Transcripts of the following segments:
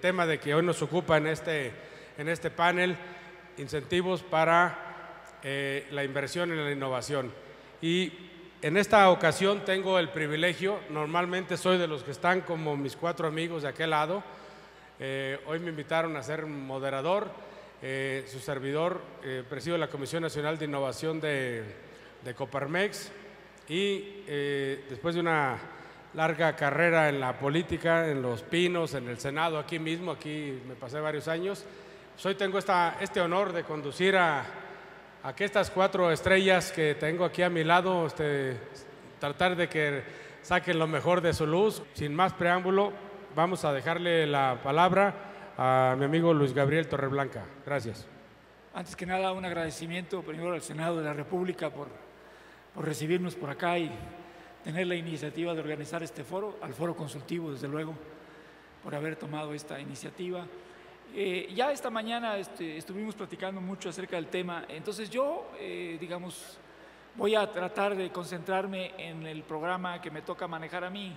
tema de que hoy nos ocupa en este panel, incentivos para la inversión en la innovación. Y en esta ocasión tengo el privilegio, normalmente soy de los que están como mis 4 amigos de aquel lado, hoy me invitaron a ser moderador, su servidor, presido la Comisión Nacional de Innovación de Coparmex y después de una larga carrera en la política, en Los Pinos, en el Senado, aquí mismo, aquí me pasé varios años, pues hoy tengo este honor de conducir a estas 4 estrellas que tengo aquí a mi lado, tratar de que saquen lo mejor de su luz. Sin más preámbulo, vamos a dejarle la palabra a mi amigo Luis Gabriel Torreblanca. Gracias. Antes que nada, un agradecimiento primero al Senado de la República por recibirnos por acá y tener la iniciativa de organizar este foro, al Foro Consultivo, desde luego, por haber tomado esta iniciativa. Ya esta mañana estuvimos platicando mucho acerca del tema, entonces yo, digamos, voy a tratar de concentrarme en el programa que me toca manejar a mí,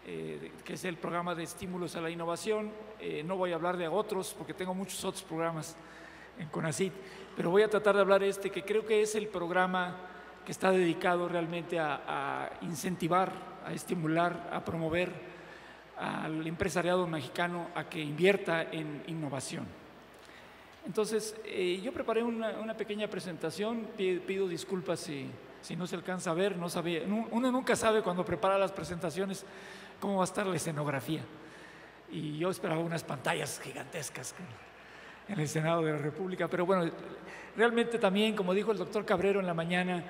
que es el programa de estímulos a la innovación. No voy a hablar de otros porque tengo muchos otros programas en CONACYT, pero voy a tratar de hablar de que creo que es el programa que está dedicado realmente a incentivar, a estimular, a promover al empresariado mexicano a que invierta en innovación. Entonces, yo preparé una pequeña presentación, pido disculpas si no se alcanza a ver, no sabía, uno nunca sabe cuando prepara las presentaciones cómo va a estar la escenografía. Y yo esperaba unas pantallas gigantescas en el Senado de la República, pero bueno, realmente también, como dijo el doctor Cabrero en la mañana,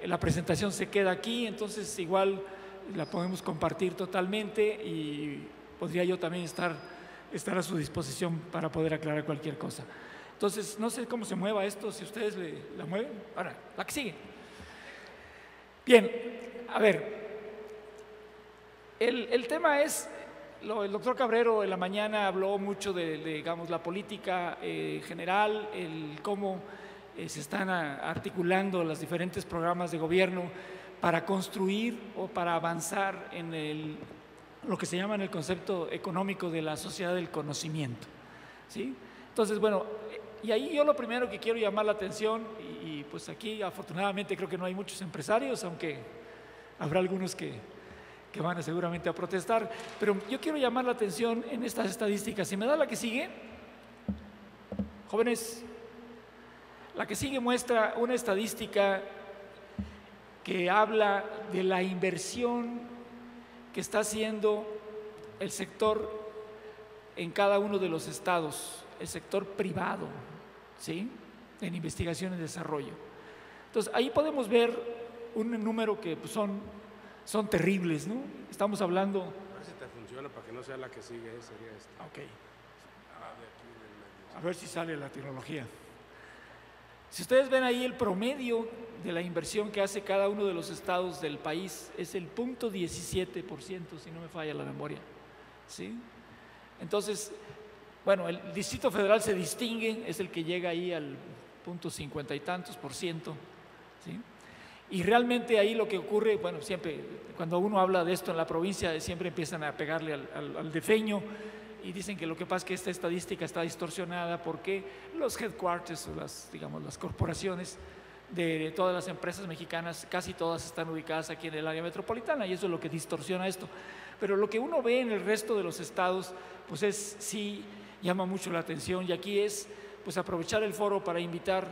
la presentación se queda aquí, entonces igual la podemos compartir totalmente y podría yo también estar a su disposición para poder aclarar cualquier cosa. Entonces, no sé cómo se mueva esto, si ustedes la mueven. Ahora, la que sigue. Bien, a ver, el tema es, el doctor Cabrero en la mañana habló mucho de digamos, la política general, cómo se están articulando los diferentes programas de gobierno para construir o para avanzar en lo que se llama en el concepto económico de la sociedad del conocimiento, ¿sí? Entonces, bueno, y ahí yo lo primero que quiero llamar la atención, y pues aquí afortunadamente creo que no hay muchos empresarios, aunque habrá algunos que van seguramente a protestar, pero yo quiero llamar la atención en estas estadísticas. Si me da la que sigue, jóvenes, la que sigue muestra una estadística que habla de la inversión que está haciendo el sector en cada uno de los estados, el sector privado, ¿sí?, en investigación y desarrollo. Entonces, ahí podemos ver un número que pues, son terribles, ¿no? Estamos hablando… A ver si te funciona para que no sea la que sigue, sería esta. Ok. A ver si sale la tecnología. Si ustedes ven ahí el promedio de la inversión que hace cada uno de los estados del país, es el 0.17%, si no me falla la memoria, ¿sí? Entonces, bueno, el Distrito Federal se distingue, es el que llega ahí al 0.50 y tantos %, ¿sí? Y realmente ahí lo que ocurre, bueno, siempre cuando uno habla de esto en la provincia, siempre empiezan a pegarle al defeño y dicen que lo que pasa es que esta estadística está distorsionada porque los headquarters o las corporaciones de todas las empresas mexicanas, casi todas están ubicadas aquí en el área metropolitana y eso es lo que distorsiona esto. Pero lo que uno ve en el resto de los estados, pues sí llama mucho la atención y aquí es pues aprovechar el foro para invitar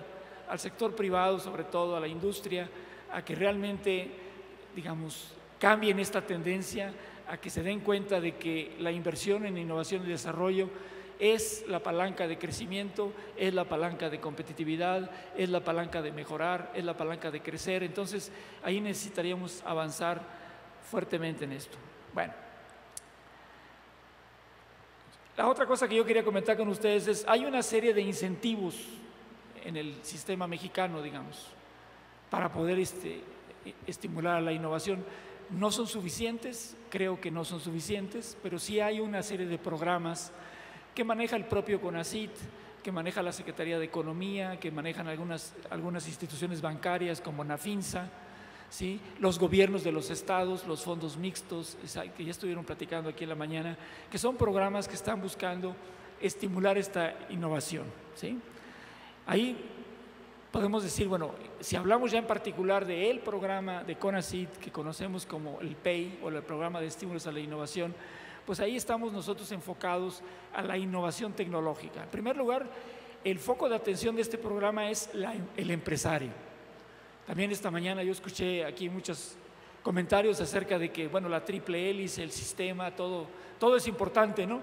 al sector privado, sobre todo a la industria, a que realmente, digamos, cambien esta tendencia, a que se den cuenta de que la inversión en innovación y desarrollo es la palanca de crecimiento, es la palanca de competitividad, es la palanca de mejorar, es la palanca de crecer. Entonces, ahí necesitaríamos avanzar fuertemente en esto. Bueno, la otra cosa que yo quería comentar con ustedes es, hay una serie de incentivos en el sistema mexicano, digamos, para poder estimular a la innovación. No son suficientes, creo que no son suficientes, pero sí hay una serie de programas que maneja el propio CONACYT, que maneja la Secretaría de Economía, que manejan algunas instituciones bancarias como Nafinsa, ¿sí? Los gobiernos de los estados, los fondos mixtos, que ya estuvieron platicando aquí en la mañana, que son programas que están buscando estimular esta innovación, ¿sí? Ahí podemos decir, bueno, si hablamos ya en particular del programa de CONACYT, que conocemos como el PEI, o el Programa de Estímulos a la Innovación, pues ahí estamos nosotros enfocados a la innovación tecnológica. En primer lugar, el foco de atención de este programa es el empresario. También esta mañana yo escuché aquí muchos comentarios acerca de que, bueno, la triple hélice, el sistema, todo es importante, ¿no?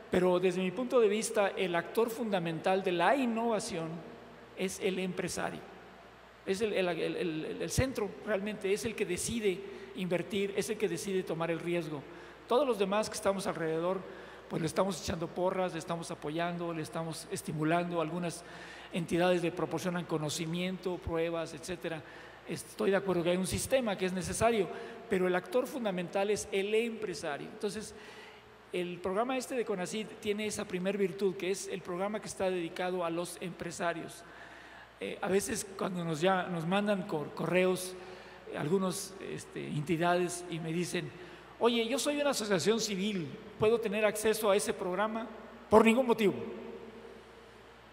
Pero desde mi punto de vista, el actor fundamental de la innovación es el empresario. Es el centro, realmente, es el que decide invertir, es el que decide tomar el riesgo. Todos los demás que estamos alrededor, pues le estamos echando porras, le estamos apoyando, le estamos estimulando. Algunas entidades le proporcionan conocimiento, pruebas, etcétera. Estoy de acuerdo que hay un sistema que es necesario, pero el actor fundamental es el empresario. Entonces, el programa de CONACYT tiene esa primer virtud, que es el programa que está dedicado a los empresarios. A veces cuando nos mandan correos algunas entidades y me dicen, oye, yo soy una asociación civil, ¿puedo tener acceso a ese programa? Por ningún motivo.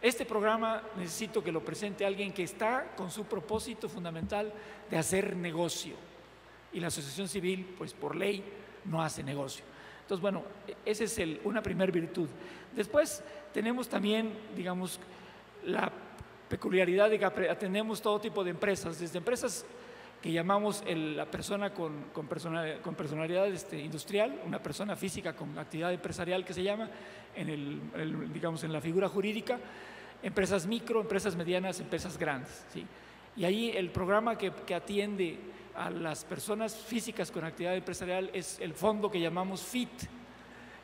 Este programa necesito que lo presente alguien que está con su propósito fundamental de hacer negocio. Y la asociación civil, pues por ley, no hace negocio. Entonces, bueno, esa es una primera virtud. Después tenemos también, digamos, la peculiaridad de que atendemos todo tipo de empresas, desde empresas que llamamos la persona con personalidad industrial, una persona física con actividad empresarial que se llama, digamos, en la figura jurídica, empresas micro, empresas medianas, empresas grandes, ¿sí? Y ahí el programa que atiende a las personas físicas con actividad empresarial es el fondo que llamamos FIT,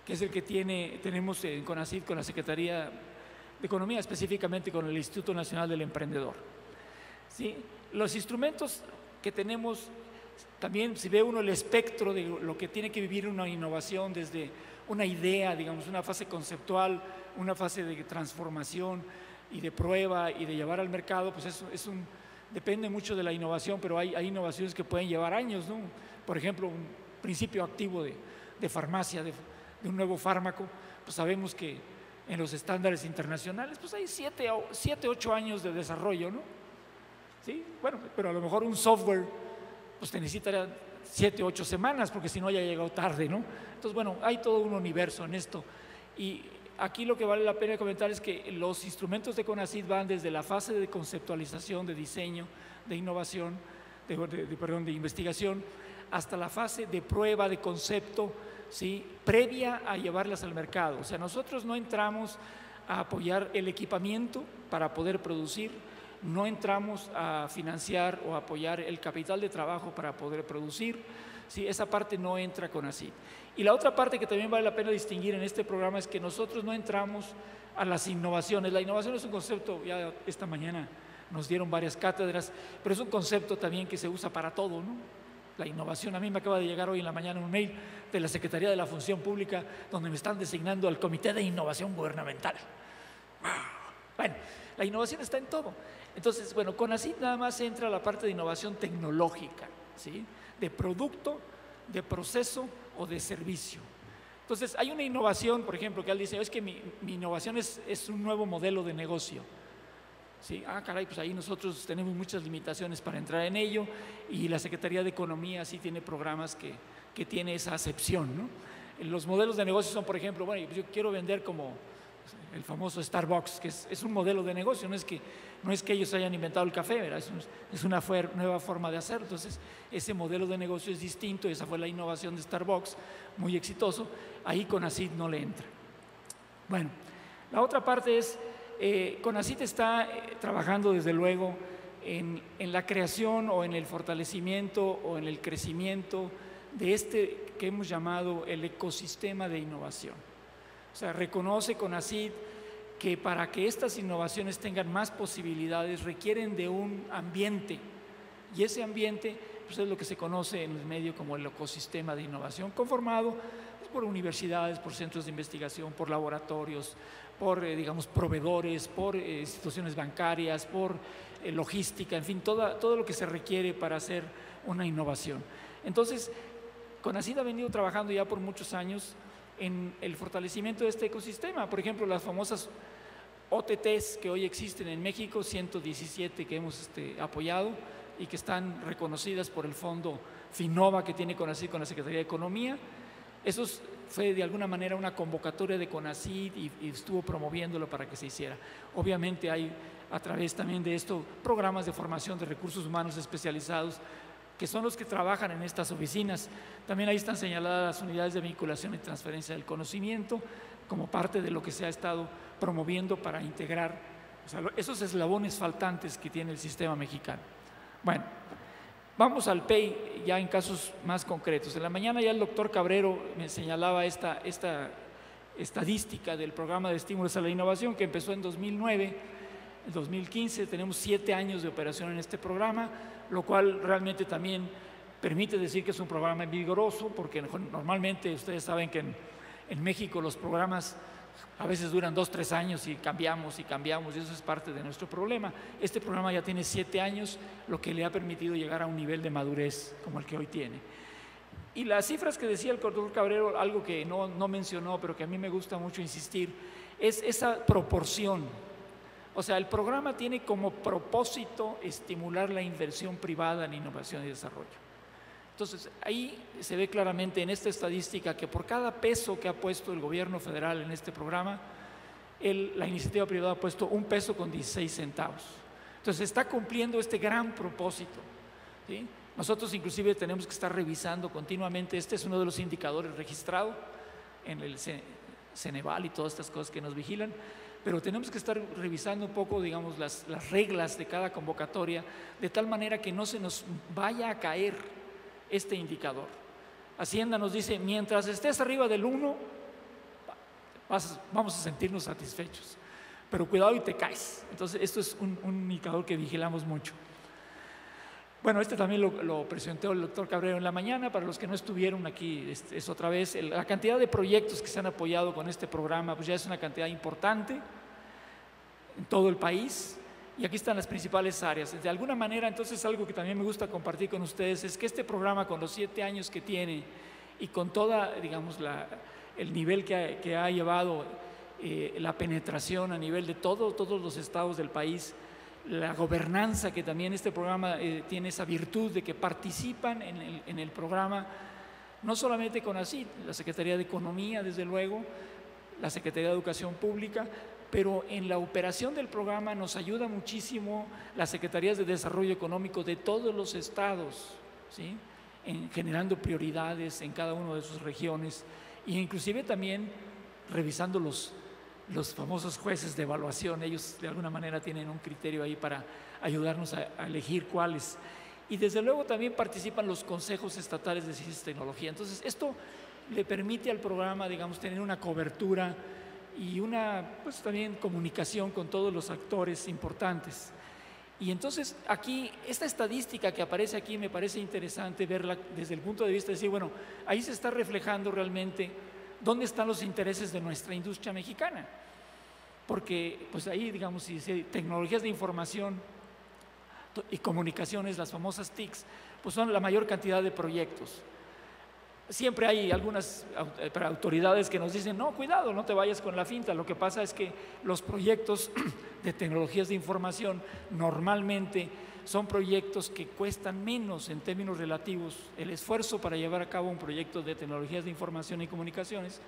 que es el que tenemos en CONACYT con la Secretaría de Economía, específicamente con el Instituto Nacional del Emprendedor, ¿sí? Los instrumentos que tenemos, también si ve uno el espectro de lo que tiene que vivir una innovación, desde una idea, digamos, una fase conceptual, una fase de transformación y de prueba y de llevar al mercado, pues depende mucho de la innovación, pero hay innovaciones que pueden llevar años, ¿no? Por ejemplo, un principio activo de farmacia, de un nuevo fármaco, pues sabemos que en los estándares internacionales pues hay 7 o 8 años de desarrollo, ¿no? ¿Sí? Bueno, pero a lo mejor un software pues te necesita 7 o 8 semanas, porque si no ya ha llegado tarde, ¿no? Entonces, bueno, hay todo un universo en esto. Y aquí lo que vale la pena comentar es que los instrumentos de CONACYT van desde la fase de conceptualización, de diseño, de innovación, de investigación, hasta la fase de prueba, de concepto, ¿sí? Previa a llevarlas al mercado. O sea, nosotros no entramos a apoyar el equipamiento para poder producir, no entramos a financiar o apoyar el capital de trabajo para poder producir, ¿sí? Esa parte no entra CONACYT. Y la otra parte que también vale la pena distinguir en este programa es que nosotros no entramos a las innovaciones. La innovación es un concepto, ya esta mañana nos dieron varias cátedras, pero es un concepto también que se usa para todo, ¿no? La innovación, a mí me acaba de llegar hoy en la mañana un mail de la Secretaría de la Función Pública donde me están designando al Comité de Innovación Gubernamental. Bueno, la innovación está en todo. Entonces, bueno, CONACYT nada más entra a la parte de innovación tecnológica, ¿sí? De producto, de proceso o de servicio. Entonces, hay una innovación, por ejemplo, que él dice, es que mi innovación es un nuevo modelo de negocio. ¿Sí? Caray, pues ahí nosotros tenemos muchas limitaciones para entrar en ello, y la Secretaría de Economía sí tiene programas que tiene esa acepción, ¿no? Los modelos de negocio son, por ejemplo, bueno, yo quiero vender como el famoso Starbucks, que es un modelo de negocio, no es que ellos hayan inventado el café, ¿verdad? Es una nueva forma de hacerlo. Entonces, ese modelo de negocio es distinto, esa fue la innovación de Starbucks, muy exitoso. Ahí CONACYT no le entra. Bueno, la otra parte es, CONACYT está trabajando desde luego en la creación o en el fortalecimiento o en el crecimiento de que hemos llamado el ecosistema de innovación. O sea, reconoce CONACYT que para que estas innovaciones tengan más posibilidades requieren de un ambiente, y ese ambiente pues es lo que se conoce en el medio como el ecosistema de innovación, conformado pues, por universidades, por centros de investigación, por laboratorios, por, digamos, proveedores, por instituciones bancarias, por logística, en fin, todo lo que se requiere para hacer una innovación. Entonces, CONACYT ha venido trabajando ya por muchos años en el fortalecimiento de este ecosistema. Por ejemplo, las famosas OTTs que hoy existen en México, 117 que hemos apoyado y que están reconocidas por el fondo FINNOVA que tiene CONACYT con la Secretaría de Economía. Eso fue de alguna manera una convocatoria de CONACYT y estuvo promoviéndolo para que se hiciera. Obviamente hay a través también de esto programas de formación de recursos humanos especializados que son los que trabajan en estas oficinas. También ahí están señaladas las unidades de vinculación y transferencia del conocimiento como parte de lo que se ha estado promoviendo para integrar, o sea, esos eslabones faltantes que tiene el sistema mexicano. Bueno, vamos al PEI ya en casos más concretos. En la mañana ya el doctor Cabrero me señalaba esta estadística del programa de estímulos a la innovación que empezó en 2009, en 2015, tenemos 7 años de operación en este programa, lo cual realmente también permite decir que es un programa vigoroso, porque normalmente ustedes saben que en México los programas a veces duran 2 o 3 años y cambiamos, y eso es parte de nuestro problema. Este programa ya tiene 7 años, lo que le ha permitido llegar a un nivel de madurez como el que hoy tiene. Y las cifras que decía el doctor Cabrero, algo que no mencionó, pero que a mí me gusta mucho insistir, es esa proporción. O sea, el programa tiene como propósito estimular la inversión privada en innovación y desarrollo. Entonces, ahí se ve claramente en esta estadística que por cada peso que ha puesto el gobierno federal en este programa, la iniciativa privada ha puesto 1 peso con 16 centavos. Entonces, está cumpliendo este gran propósito, ¿sí? Nosotros inclusive tenemos que estar revisando continuamente, este es uno de los indicadores registrados en el Ceneval y todas estas cosas que nos vigilan, pero tenemos que estar revisando un poco, digamos, las reglas de cada convocatoria, de tal manera que no se nos vaya a caer este indicador. Hacienda nos dice, mientras estés arriba del 1, vamos a sentirnos satisfechos, pero cuidado y te caes. Entonces, esto es un indicador que vigilamos mucho. Bueno, también lo presentó el doctor Cabrero en la mañana. Para los que no estuvieron aquí, es otra vez, la cantidad de proyectos que se han apoyado con este programa, pues ya es una cantidad importante en todo el país. Y aquí están las principales áreas. De alguna manera, entonces, algo que también me gusta compartir con ustedes es que este programa, con los 7 años que tiene y con toda, digamos, el nivel que ha llevado, la penetración a nivel de todos los estados del país, la gobernanza que también este programa tiene esa virtud de que participan en el programa, no solamente CONACYT, la Secretaría de Economía, desde luego, la Secretaría de Educación Pública, pero en la operación del programa nos ayuda muchísimo las Secretarías de Desarrollo Económico de todos los estados, ¿sí? Generando prioridades en cada una de sus regiones e inclusive también revisando los famosos jueces de evaluación. Ellos de alguna manera tienen un criterio ahí para ayudarnos a elegir cuáles. Y desde luego también participan los consejos estatales de ciencia y tecnología. Entonces esto le permite al programa, digamos, tener una cobertura y pues también comunicación con todos los actores importantes. Y entonces aquí, esta estadística que aparece aquí me parece interesante verla desde el punto de vista de decir, bueno, ahí se está reflejando realmente dónde están los intereses de nuestra industria mexicana. Porque pues ahí, digamos, si tecnologías de información y comunicaciones, las famosas TICs, pues son la mayor cantidad de proyectos. Siempre hay algunas autoridades que nos dicen, no, cuidado, no te vayas con la finta. Lo que pasa es que los proyectos de tecnologías de información normalmente son proyectos que cuestan menos en términos relativos. El esfuerzo para llevar a cabo un proyecto de tecnologías de información y comunicaciones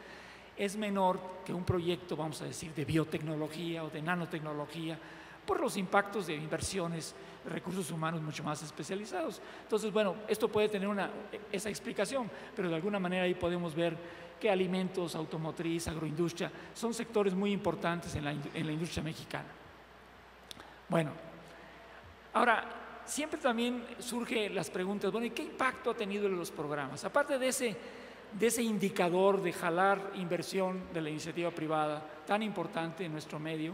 es menor que un proyecto, vamos a decir, de biotecnología o de nanotecnología, por los impactos de inversiones, de recursos humanos mucho más especializados. Entonces, bueno, esto puede tener esa explicación, pero de alguna manera ahí podemos ver que alimentos, automotriz, agroindustria, son sectores muy importantes en la industria mexicana. Bueno, ahora, siempre también surgen las preguntas, bueno, ¿y qué impacto ha tenido en los programas? Aparte de ese indicador de jalar inversión de la iniciativa privada tan importante en nuestro medio,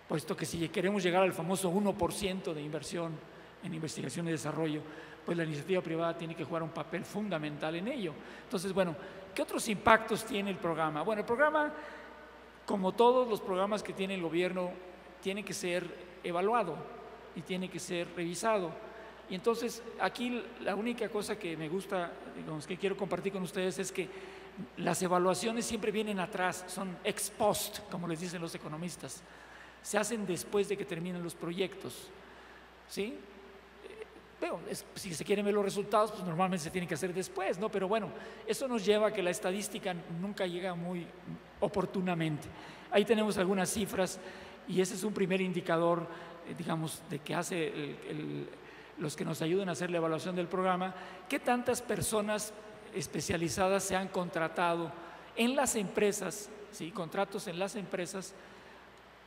puesto que si queremos llegar al famoso 1% de inversión en investigación y desarrollo, pues la iniciativa privada tiene que jugar un papel fundamental en ello. Entonces, bueno, ¿qué otros impactos tiene el programa? Bueno, el programa, como todos los programas que tiene el gobierno, tiene que ser evaluado y tiene que ser revisado. Y entonces, aquí la única cosa que me gusta, digamos, que quiero compartir con ustedes es que las evaluaciones siempre vienen atrás, son ex post, como les dicen los economistas. Se hacen después de que terminan los proyectos, ¿sí? Bueno, si se quieren ver los resultados, pues normalmente se tienen que hacer después, ¿no? Pero bueno, eso nos lleva a que la estadística nunca llega muy oportunamente. Ahí tenemos algunas cifras y ese es un primer indicador, digamos, de que hace los que nos ayudan a hacer la evaluación del programa. ¿Qué tantas personas especializadas se han contratado en las empresas, ¿sí? Contratos en las empresas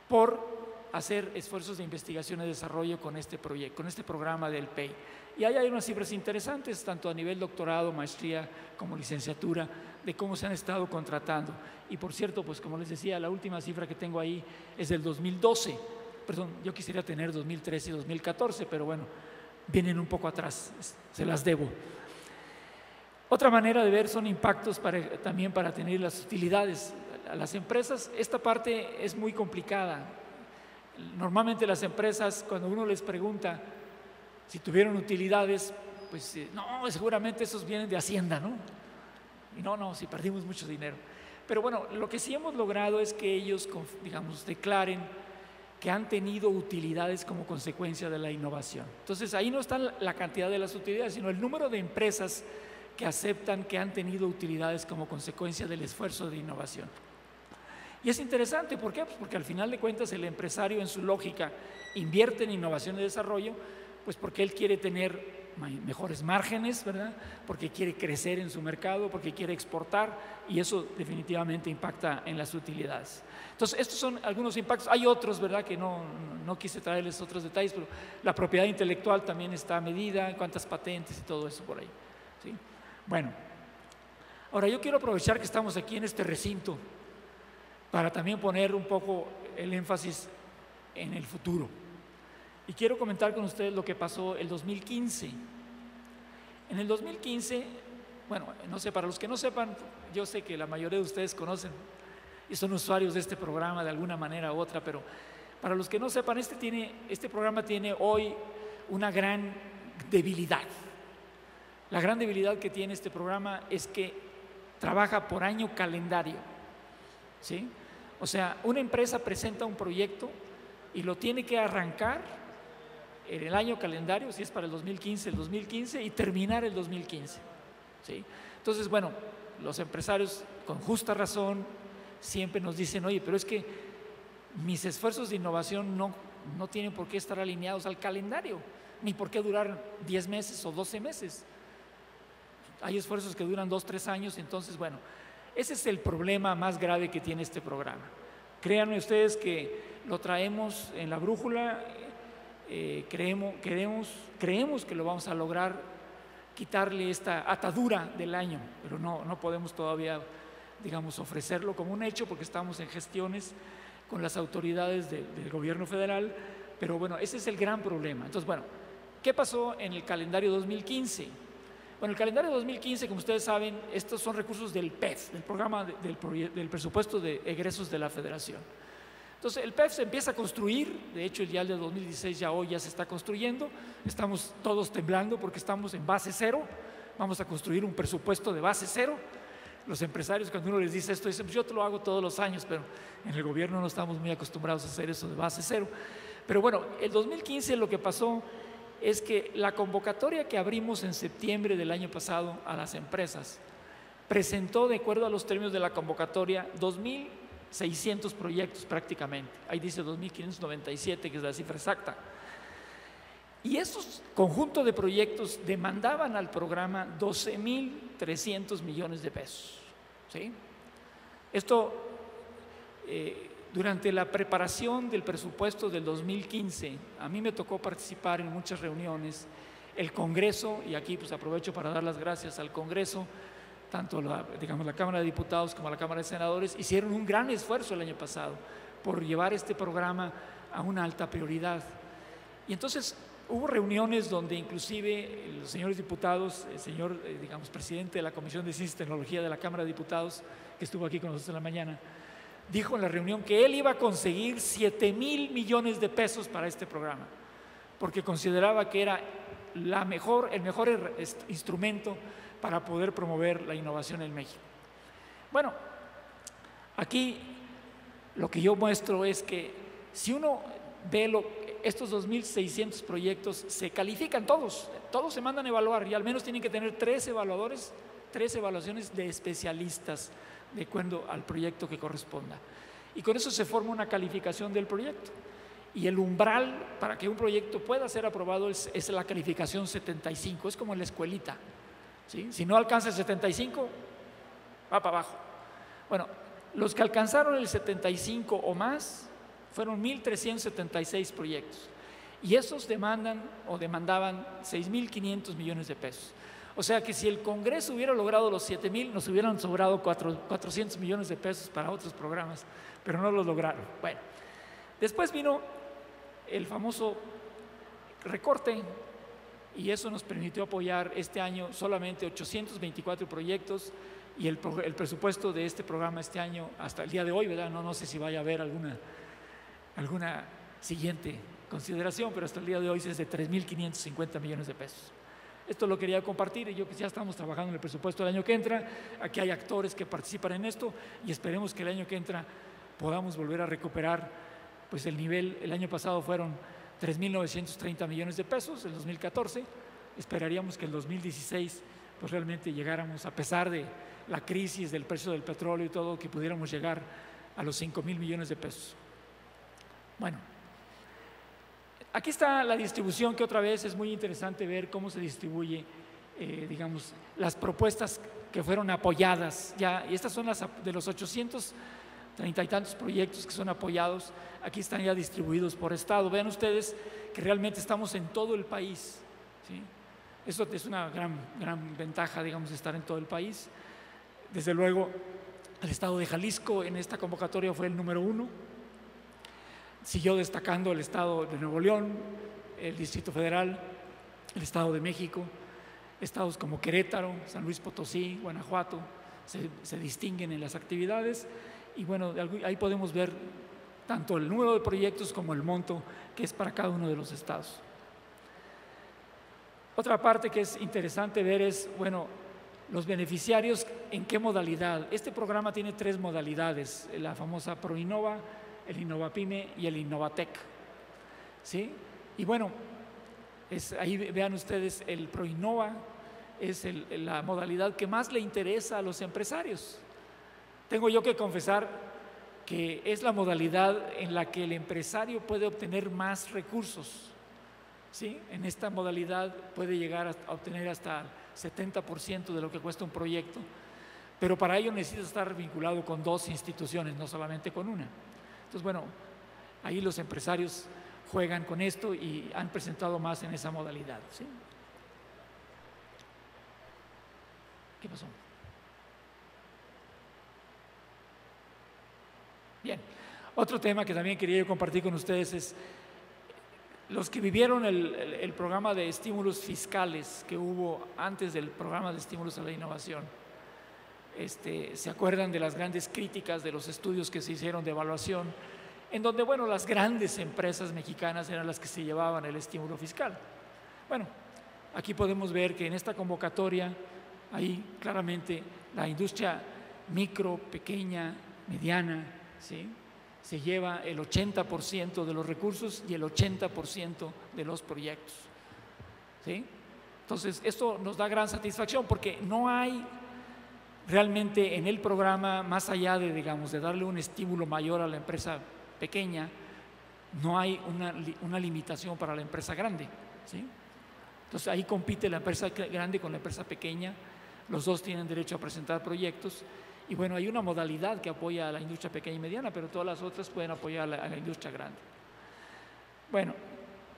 por hacer esfuerzos de investigación y desarrollo con este proyecto, con este programa del PEI? Y ahí hay unas cifras interesantes, tanto a nivel doctorado, maestría, como licenciatura, de cómo se han estado contratando. Y por cierto, pues como les decía, la última cifra que tengo ahí es del 2012. Perdón, yo quisiera tener 2013 y 2014, pero bueno, vienen un poco atrás, se las debo. Otra manera de ver son impactos también para tener las utilidades a las empresas. Esta parte es muy complicada. Normalmente las empresas, cuando uno les pregunta si tuvieron utilidades, pues no, seguramente esos vienen de Hacienda, ¿no? Y no, si perdimos mucho dinero. Pero bueno, lo que sí hemos logrado es que ellos, digamos, declaren que han tenido utilidades como consecuencia de la innovación. Entonces ahí no está la cantidad de las utilidades, sino el número de empresas que aceptan que han tenido utilidades como consecuencia del esfuerzo de innovación. Y es interesante, ¿por qué? Pues porque al final de cuentas el empresario en su lógica invierte en innovación y desarrollo, pues porque él quiere tener mejores márgenes, ¿verdad? Porque quiere crecer en su mercado, porque quiere exportar, y eso definitivamente impacta en las utilidades. Entonces, estos son algunos impactos. Hay otros, ¿verdad? Que no quise traerles otros detalles, pero la propiedad intelectual también está medida, cuántas patentes y todo eso por ahí, ¿sí? Bueno, ahora yo quiero aprovechar que estamos aquí en este recinto para también poner un poco el énfasis en el futuro. Y quiero comentar con ustedes lo que pasó el 2015. En el 2015, bueno, no sé, para los que no sepan, yo sé que la mayoría de ustedes conocen y son usuarios de este programa de alguna manera u otra, pero para los que no sepan, este programa tiene hoy una gran debilidad. La gran debilidad que tiene este programa es que trabaja por año calendario, ¿sí? O sea, una empresa presenta un proyecto y lo tiene que arrancar en el año calendario, si es para el 2015, y terminar el 2015, ¿sí? Entonces, bueno, los empresarios con justa razón siempre nos dicen, oye, pero es que mis esfuerzos de innovación no tienen por qué estar alineados al calendario, ni por qué durar 10 meses o 12 meses. Hay esfuerzos que duran 2, 3 años, entonces, bueno, ese es el problema más grave que tiene este programa. Créanme ustedes que lo traemos en la brújula, creemos que lo vamos a lograr quitarle esta atadura del año, pero no podemos todavía, digamos, ofrecerlo como un hecho porque estamos en gestiones con las autoridades del gobierno federal, pero bueno, ese es el gran problema. Entonces, bueno, ¿qué pasó en el calendario 2015? Bueno, el calendario 2015, como ustedes saben, estos son recursos del PEF, del programa del presupuesto de egresos de la Federación. Entonces, el PEF se empieza a construir, de hecho, ya el de 2016 ya se está construyendo, estamos todos temblando porque estamos en base cero, vamos a construir un presupuesto de base cero. Los empresarios, cuando uno les dice esto, dicen, pues yo te lo hago todos los años, pero en el gobierno no estamos muy acostumbrados a hacer eso de base cero. Pero bueno, el 2015 lo que pasó es que la convocatoria que abrimos en septiembre del año pasado a las empresas presentó, de acuerdo a los términos de la convocatoria, 2.600 proyectos prácticamente. Ahí dice 2.597, que es la cifra exacta. Y esos conjuntos de proyectos demandaban al programa 12.300 millones de pesos, ¿sí? Esto, durante la preparación del presupuesto del 2015, a mí me tocó participar en muchas reuniones. El Congreso, y aquí pues aprovecho para dar las gracias al Congreso, tanto la Cámara de Diputados como la Cámara de Senadores, hicieron un gran esfuerzo el año pasado por llevar este programa a una alta prioridad. Y entonces, Hubo reuniones donde inclusive los señores diputados, el señor, digamos, presidente de la Comisión de Ciencia y Tecnología de la Cámara de Diputados, que estuvo aquí con nosotros en la mañana, dijo en la reunión que él iba a conseguir 7,000 millones de pesos para este programa, porque consideraba que era el mejor instrumento para poder promover la innovación en México. Bueno, aquí lo que yo muestro es que si uno ve estos 2,600 proyectos, se califican todos se mandan a evaluar y al menos tienen que tener 3 evaluadores, 3 evaluaciones de especialistas de acuerdo al proyecto que corresponda. Y con eso se forma una calificación del proyecto. Y el umbral para que un proyecto pueda ser aprobado es la calificación 75, es como en la escuelita, ¿sí? Si no alcanza el 75, va para abajo. Bueno, los que alcanzaron el 75 o más fueron 1,376 proyectos y esos demandaban 6,500 millones de pesos. O sea que si el Congreso hubiera logrado los 7,000, nos hubieran sobrado 400 millones de pesos para otros programas, pero no los lograron. Bueno, después vino el famoso recorte y eso nos permitió apoyar este año solamente 824 proyectos y el presupuesto de este programa este año, hasta el día de hoy, ¿verdad? No sé si vaya a haber alguna siguiente consideración, pero hasta el día de hoy es de 3,550 millones de pesos. Esto lo quería compartir y ya estamos trabajando en el presupuesto del año que entra. Aquí hay actores que participan en esto y esperemos que el año que entra podamos volver a recuperar pues el nivel. El año pasado fueron 3,930 millones de pesos, el 2014. Esperaríamos que el 2016 pues realmente llegáramos, a pesar de la crisis del precio del petróleo y todo, que pudiéramos llegar a los 5,000 millones de pesos. Bueno, aquí está la distribución, que otra vez es muy interesante ver cómo se distribuye, digamos, las propuestas que fueron apoyadas ya, y estas son las de los 830 y tantos proyectos que son apoyados. Aquí están ya distribuidos por estado. Vean ustedes que realmente estamos en todo el país, ¿sí? Eso es una gran ventaja, digamos, de estar en todo el país. Desde luego, el estado de Jalisco en esta convocatoria fue el número 1. Siguió destacando el estado de Nuevo León, el Distrito Federal, el Estado de México. Estados como Querétaro, San Luis Potosí, Guanajuato se distinguen en las actividades y bueno, ahí podemos ver tanto el número de proyectos como el monto que es para cada uno de los estados. Otra parte que es interesante ver es, bueno, los beneficiarios en qué modalidad. Este programa tiene 3 modalidades, la famosa ProInnova, el InnovaPyme y el Innovatec, ¿sí? Y bueno, ahí vean ustedes, el ProInnova es la modalidad que más le interesa a los empresarios. Tengo yo que confesar que es la modalidad en la que el empresario puede obtener más recursos, ¿sí? En esta modalidad puede llegar a obtener hasta 70% de lo que cuesta un proyecto, pero para ello necesita estar vinculado con 2 instituciones, no solamente con una. Entonces, bueno, ahí los empresarios juegan con esto y han presentado más en esa modalidad, ¿sí? ¿Qué pasó? Bien, otro tema que también quería yo compartir con ustedes es los que vivieron el programa de estímulos fiscales que hubo antes del programa de estímulos a la innovación. Se acuerdan de las grandes críticas de los estudios que se hicieron de evaluación, en donde, bueno, las grandes empresas mexicanas eran las que se llevaban el estímulo fiscal. Bueno, aquí podemos ver que en esta convocatoria, ahí claramente la industria micro, pequeña, mediana, ¿sí?, se lleva el 80% de los recursos y el 80% de los proyectos, ¿sí? Entonces, esto nos da gran satisfacción porque no hay realmente en el programa, más allá de, digamos, de darle un estímulo mayor a la empresa pequeña, no hay una limitación para la empresa grande, ¿sí? Entonces, ahí compite la empresa grande con la empresa pequeña, los dos tienen derecho a presentar proyectos y bueno, hay una modalidad que apoya a la industria pequeña y mediana, pero todas las otras pueden apoyar a la industria grande. Bueno,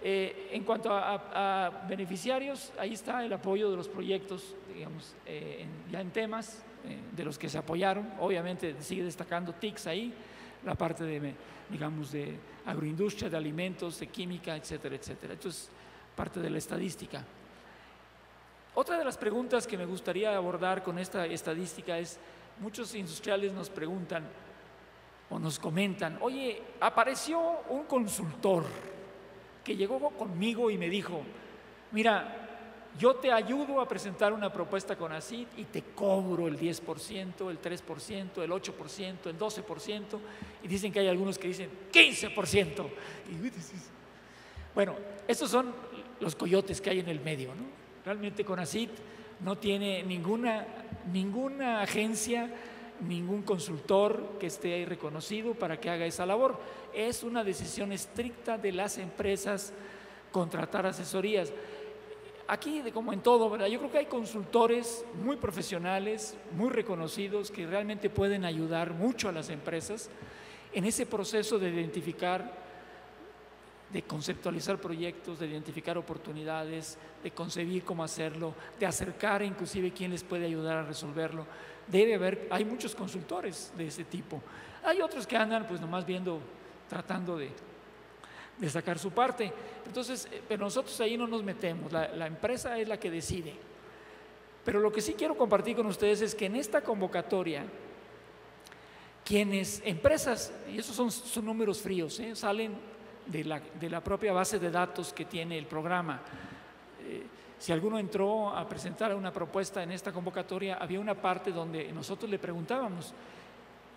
en cuanto a beneficiarios, ahí está el apoyo de los proyectos, digamos, ya en temas de los que se apoyaron. Obviamente sigue destacando TICS ahí, la parte de, digamos, de agroindustria, de alimentos, de química, etcétera, etcétera. Entonces, parte de la estadística. Otra de las preguntas que me gustaría abordar con esta estadística es, muchos industriales nos preguntan o nos comentan, oye, apareció un consultor que llegó conmigo y me dijo, mira, yo te ayudo a presentar una propuesta con ACID y te cobro el 10%, el 3%, el 8%, el 12%, y dicen que hay algunos que dicen 15%. Bueno, estos son los coyotes que hay en el medio, ¿no? Realmente CONACYT no tiene ninguna agencia, ningún consultor que esté ahí reconocido para que haga esa labor. Es una decisión estricta de las empresas contratar asesorías. Aquí, como en todo, ¿verdad? Yo creo que hay consultores muy profesionales, muy reconocidos, que realmente pueden ayudar mucho a las empresas en ese proceso de identificar, de conceptualizar proyectos, de identificar oportunidades, de concebir cómo hacerlo, de acercar inclusive quién les puede ayudar a resolverlo. Debe haber, hay muchos consultores de ese tipo. Hay otros que andan pues nomás viendo, tratando de sacar su parte. Entonces, pero nosotros ahí no nos metemos, la empresa es la que decide. Pero lo que sí quiero compartir con ustedes es que en esta convocatoria, quienes empresas, y esos son números fríos, salen de la propia base de datos que tiene el programa. Si alguno entró a presentar una propuesta en esta convocatoria, había una parte donde nosotros le preguntábamos,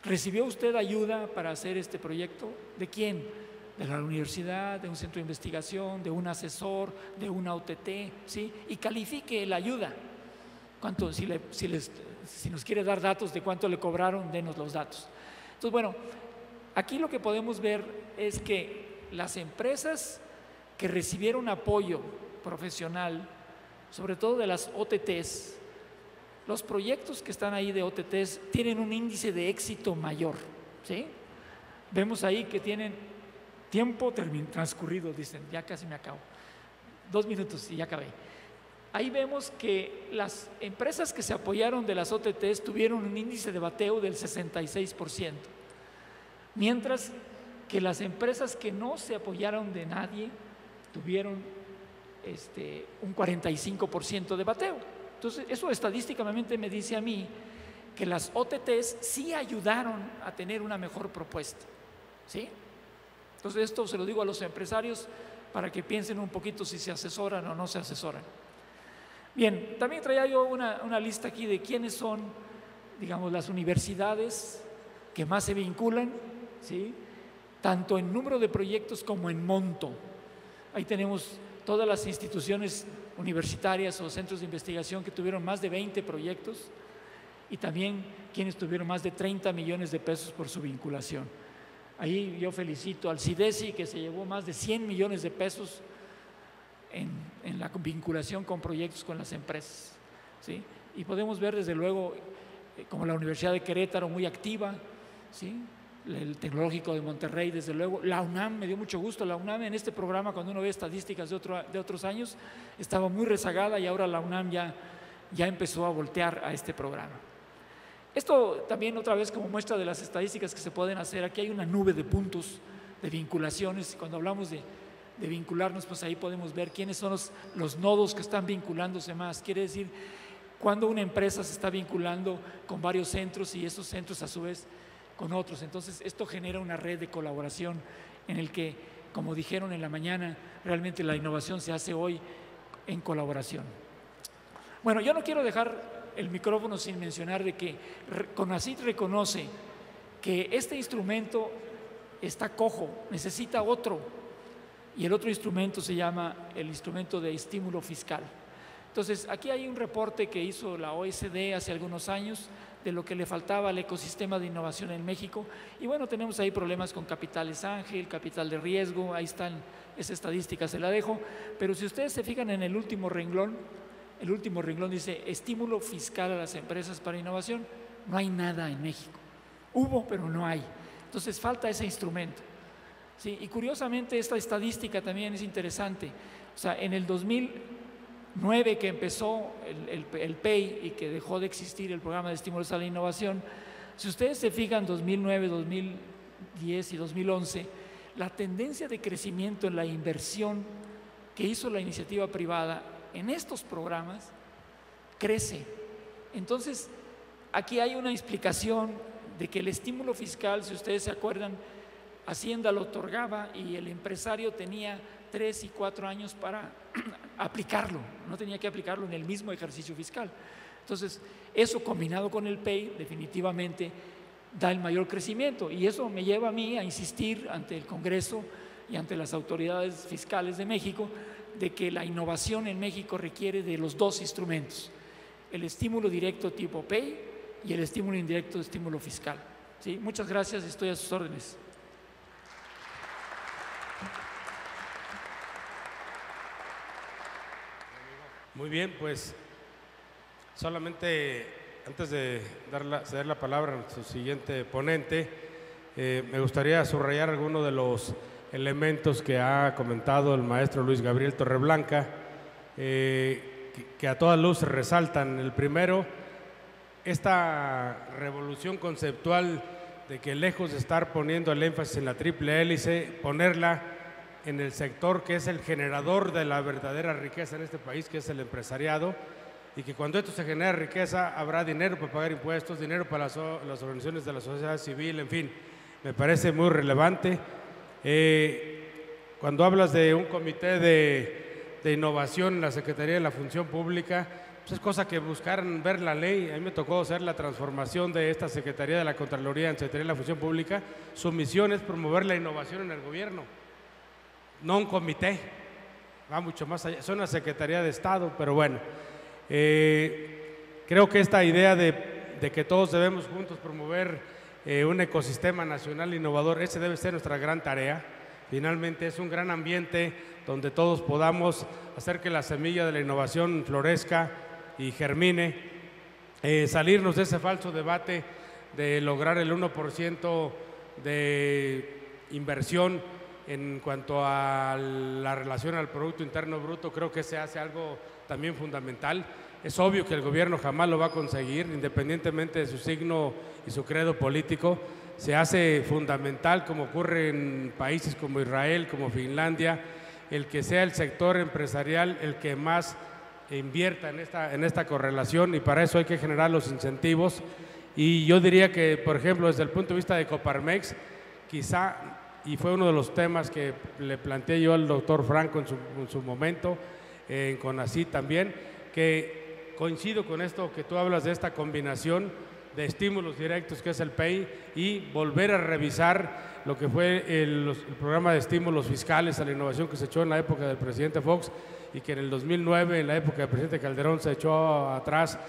¿recibió usted ayuda para hacer este proyecto? ¿De quién? De la universidad, de un centro de investigación, de un asesor, de una OTT, ¿sí? Y califique la ayuda. ¿Cuánto, si nos quiere dar datos de cuánto le cobraron, denos los datos. Entonces, bueno, aquí lo que podemos ver es que las empresas que recibieron apoyo profesional, sobre todo de las OTTs, los proyectos que están ahí de OTTs tienen un índice de éxito mayor, ¿sí? Vemos ahí que tienen tiempo transcurrido, dicen, ya casi me acabo, 2 minutos y ya acabé. Ahí vemos que las empresas que se apoyaron de las OTTs tuvieron un índice de bateo del 66%, mientras que las empresas que no se apoyaron de nadie tuvieron un 45% de bateo. Entonces, eso estadísticamente me dice a mí que las OTTs sí ayudaron a tener una mejor propuesta, ¿sí? Entonces, esto se lo digo a los empresarios para que piensen un poquito si se asesoran o no se asesoran. Bien, también traía yo una lista aquí de quiénes son, digamos, las universidades que más se vinculan, ¿sí? Tanto en número de proyectos como en monto. Ahí tenemos todas las instituciones universitarias o centros de investigación que tuvieron más de 20 proyectos y también quienes tuvieron más de 30 millones de pesos por su vinculación. Ahí yo felicito al CIDESI, que se llevó más de 100 millones de pesos en la vinculación con proyectos con las empresas, ¿sí? Y podemos ver desde luego como la Universidad de Querétaro muy activa, ¿sí? El Tecnológico de Monterrey, desde luego, la UNAM, me dio mucho gusto, la UNAM en este programa, cuando uno ve estadísticas de otros años, estaba muy rezagada y ahora la UNAM ya empezó a voltear a este programa. Esto también otra vez como muestra de las estadísticas que se pueden hacer. Aquí hay una nube de puntos, de vinculaciones. Cuando hablamos de vincularnos, pues ahí podemos ver quiénes son los nodos que están vinculándose más. Quiere decir, cuando una empresa se está vinculando con varios centros y esos centros a su vez con otros. Entonces, esto genera una red de colaboración en el que, como dijeron en la mañana, realmente la innovación se hace hoy en colaboración. Bueno, yo no quiero dejar el micrófono sin mencionar de que CONACYT reconoce que este instrumento está cojo, necesita otro, y el otro instrumento se llama el instrumento de estímulo fiscal. Entonces, aquí hay un reporte que hizo la OECD hace algunos años de lo que le faltaba al ecosistema de innovación en México, y bueno, tenemos ahí problemas con capitales ángel, capital de riesgo, ahí están, esa estadística se la dejo, pero si ustedes se fijan en el último renglón dice estímulo fiscal a las empresas para innovación. No hay nada en México. Hubo, pero no hay. Entonces falta ese instrumento, ¿sí? Y curiosamente esta estadística también es interesante. O sea, en el 2009 que empezó el PEI y que dejó de existir el programa de estímulos a la innovación, si ustedes se fijan 2009, 2010 y 2011, la tendencia de crecimiento en la inversión que hizo la iniciativa privada en estos programas crece. Entonces, aquí hay una explicación de que el estímulo fiscal, si ustedes se acuerdan, Hacienda lo otorgaba y el empresario tenía 3 y 4 años para aplicarlo, no tenía que aplicarlo en el mismo ejercicio fiscal. Entonces, eso combinado con el PEI definitivamente da el mayor crecimiento, y eso me lleva a mí a insistir ante el Congreso y ante las autoridades fiscales de México de que la innovación en México requiere de los dos instrumentos: el estímulo directo tipo PEI y el estímulo indirecto de estímulo fiscal. ¿Sí? Muchas gracias, estoy a sus órdenes. Muy bien, pues solamente antes de ceder la palabra a su siguiente ponente, me gustaría subrayar algunos de los elementos que ha comentado el maestro Luis Gabriel Torreblanca, que a toda luz resaltan. El primero, esta revolución conceptual de que lejos de estar poniendo el énfasis en la triple hélice, ponerla en el sector que es el generador de la verdadera riqueza en este país, que es el empresariado, y que cuando esto se genera riqueza habrá dinero para pagar impuestos, dinero para las organizaciones de la sociedad civil, en fin, me parece muy relevante. Cuando hablas de un comité de innovación en la Secretaría de la Función Pública, pues es cosa que buscaran ver la ley. A mí me tocó hacer la transformación de esta Secretaría de la Contraloría en Secretaría de la Función Pública. Su misión es promover la innovación en el gobierno, no un comité, va mucho más allá, es una Secretaría de Estado, pero bueno, creo que esta idea de que todos debemos juntos promover un ecosistema nacional innovador, ese debe ser nuestra gran tarea. Finalmente es un gran ambiente donde todos podamos hacer que la semilla de la innovación florezca y germine, salirnos de ese falso debate de lograr el 1% de inversión en cuanto a la relación al Producto Interno Bruto. Creo que se hace algo también fundamental. Es obvio que el gobierno jamás lo va a conseguir, independientemente de su signo y su credo político. Se hace fundamental, como ocurre en países como Israel, como Finlandia, el que sea el sector empresarial el que más invierta en esta correlación, y para eso hay que generar los incentivos. Y yo diría que, por ejemplo, desde el punto de vista de Coparmex, quizá, y fue uno de los temas que le planteé yo al doctor Franco en su momento, en CONACYT también, que coincido con esto que tú hablas de esta combinación de estímulos directos que es el PEI, y volver a revisar lo que fue el programa de estímulos fiscales a la innovación que se echó en la época del presidente Fox, y que en el 2009, en la época del presidente Calderón, se echó atrás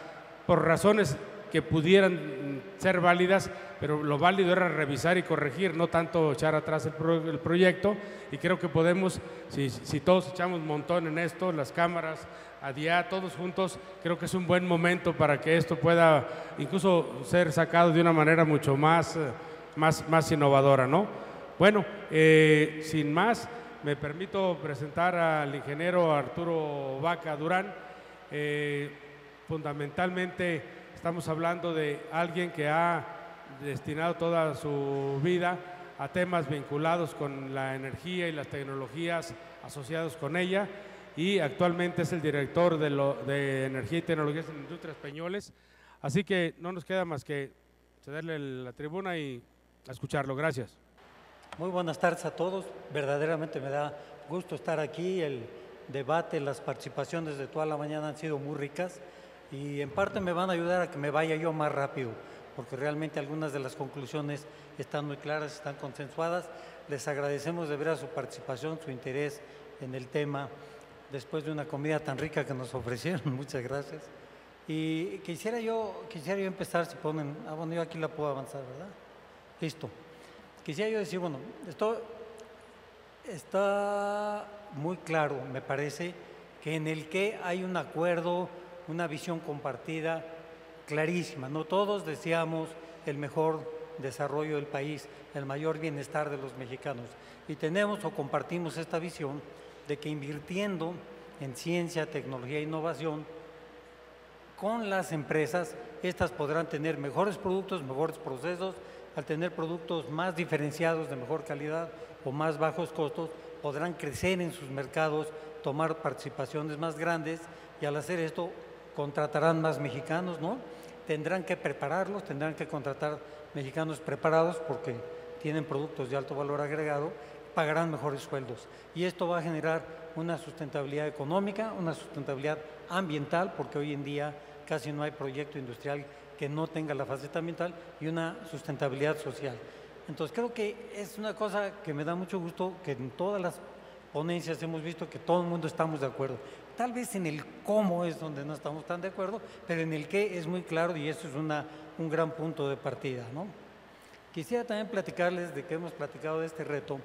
por razones que pudieran ser válidas, pero lo válido era revisar y corregir, no tanto echar atrás el proyecto. Y creo que podemos, si todos echamos un montón en esto, las cámaras, a día, todos juntos, creo que es un buen momento para que esto pueda incluso ser sacado de una manera mucho más innovadora, ¿no? Bueno, sin más, me permito presentar al ingeniero Arturo Vaca Durán. Fundamentalmente estamos hablando de alguien que ha destinado toda su vida a temas vinculados con la energía y las tecnologías asociados con ella, y actualmente es el director de Energía y Tecnologías en Industrias Peñoles. Así que no nos queda más que cederle la tribuna y a escucharlo. Gracias. Muy buenas tardes a todos. Verdaderamente me da gusto estar aquí. El debate, las participaciones de toda la mañana han sido muy ricas y en parte me van a ayudar a que me vaya yo más rápido, porque realmente algunas de las conclusiones están muy claras, están consensuadas. Les agradecemos de veras su participación, su interés en el tema, después de una comida tan rica que nos ofrecieron. Muchas gracias. Y quisiera yo empezar, si ponen, bueno, yo aquí la puedo avanzar, ¿verdad? Listo. Quisiera yo decir, bueno, esto está muy claro, me parece, que en el que hay un acuerdo, una visión compartida clarísima, ¿no? Todos deseamos el mejor desarrollo del país, el mayor bienestar de los mexicanos, y tenemos o compartimos esta visión de que invirtiendo en ciencia, tecnología e innovación con las empresas, estas podrán tener mejores productos, mejores procesos. Al tener productos más diferenciados, de mejor calidad o más bajos costos, podrán crecer en sus mercados tomar participaciones más grandes y al hacer esto contratarán más mexicanos, ¿no? Tendrán que prepararlos, tendrán que contratar mexicanos preparados porque tienen productos de alto valor agregado, pagarán mejores sueldos. Y esto va a generar una sustentabilidad económica, una sustentabilidad ambiental, porque hoy en día casi no hay proyecto industrial que no tenga la faceta ambiental, y una sustentabilidad social. Entonces creo que es una cosa que me da mucho gusto, que en todas las ponencias hemos visto que todo el mundo estamos de acuerdo. Tal vez en el cómo es donde no estamos tan de acuerdo, pero en el qué es muy claro y eso es un gran punto de partida, ¿no? Quisiera también platicarles de que hemos platicado de este reto.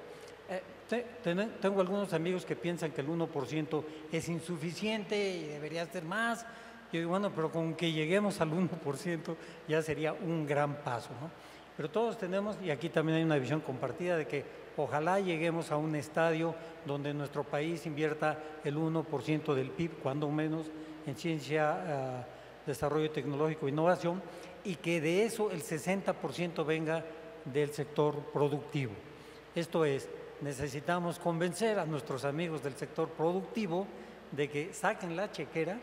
Tengo algunos amigos que piensan que el 1% es insuficiente y debería ser más. Yo digo, bueno, pero con que lleguemos al 1% ya sería un gran paso, ¿no? Pero todos tenemos, y aquí también hay una visión compartida, de que ojalá lleguemos a un estadio donde nuestro país invierta el 1% del PIB, cuando menos, en ciencia, desarrollo tecnológico e innovación, y que de eso el 60% venga del sector productivo. Esto es, necesitamos convencer a nuestros amigos del sector productivo de que saquen la chequera,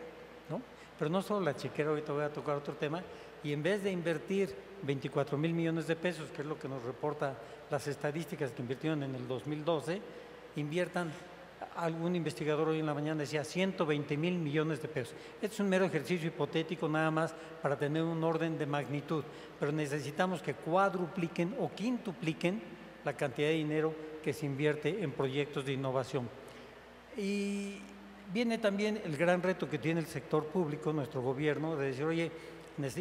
¿no? Pero no solo la chequera, ahorita voy a tocar otro tema, y en vez de invertir 24,000 millones de pesos, que es lo que nos reporta las estadísticas que invirtieron en el 2012, inviertan, algún investigador hoy en la mañana decía 120,000 millones de pesos. Este es un mero ejercicio hipotético nada más para tener un orden de magnitud, pero necesitamos que cuadrupliquen o quintupliquen la cantidad de dinero que se invierte en proyectos de innovación. Y viene también el gran reto que tiene el sector público, nuestro gobierno, de decir, oye,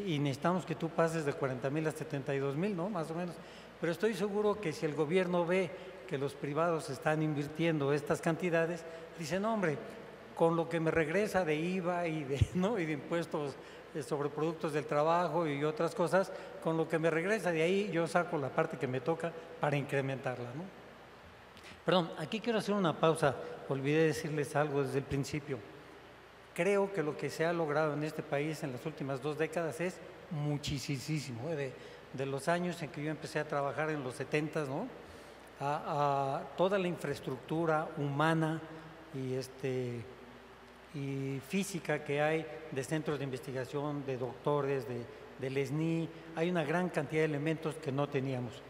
y necesitamos que tú pases de 40,000 a 72,000, ¿no? Más o menos. Pero estoy seguro que si el gobierno ve que los privados están invirtiendo estas cantidades, dicen, no, hombre, con lo que me regresa de IVA y de impuestos sobre productos del trabajo y otras cosas, con lo que me regresa de ahí yo saco la parte que me toca para incrementarla, ¿no? Perdón, aquí quiero hacer una pausa, olvidé decirles algo desde el principio. Creo que lo que se ha logrado en este país en las últimas 2 décadas es muchísimo, de los años en que yo empecé a trabajar en los 70s, ¿no? A toda la infraestructura humana y física que hay de centros de investigación, de doctores, del SNI, hay una gran cantidad de elementos que no teníamos.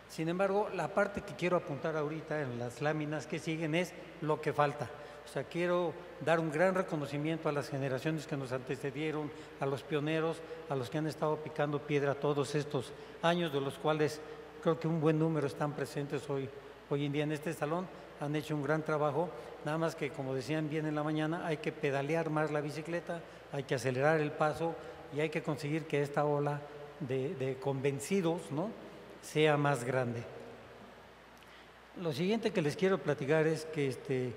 Sin embargo, la parte que quiero apuntar ahorita en las láminas que siguen es lo que falta. O sea, quiero dar un gran reconocimiento a las generaciones que nos antecedieron, a los pioneros, a los que han estado picando piedra todos estos años, de los cuales creo que un buen número están presentes hoy en día en este salón. Han hecho un gran trabajo, nada más que, como decían bien en la mañana, hay que pedalear más la bicicleta, hay que acelerar el paso y hay que conseguir que esta ola de convencidos, ¿no?, sea más grande. Lo siguiente que les quiero platicar es que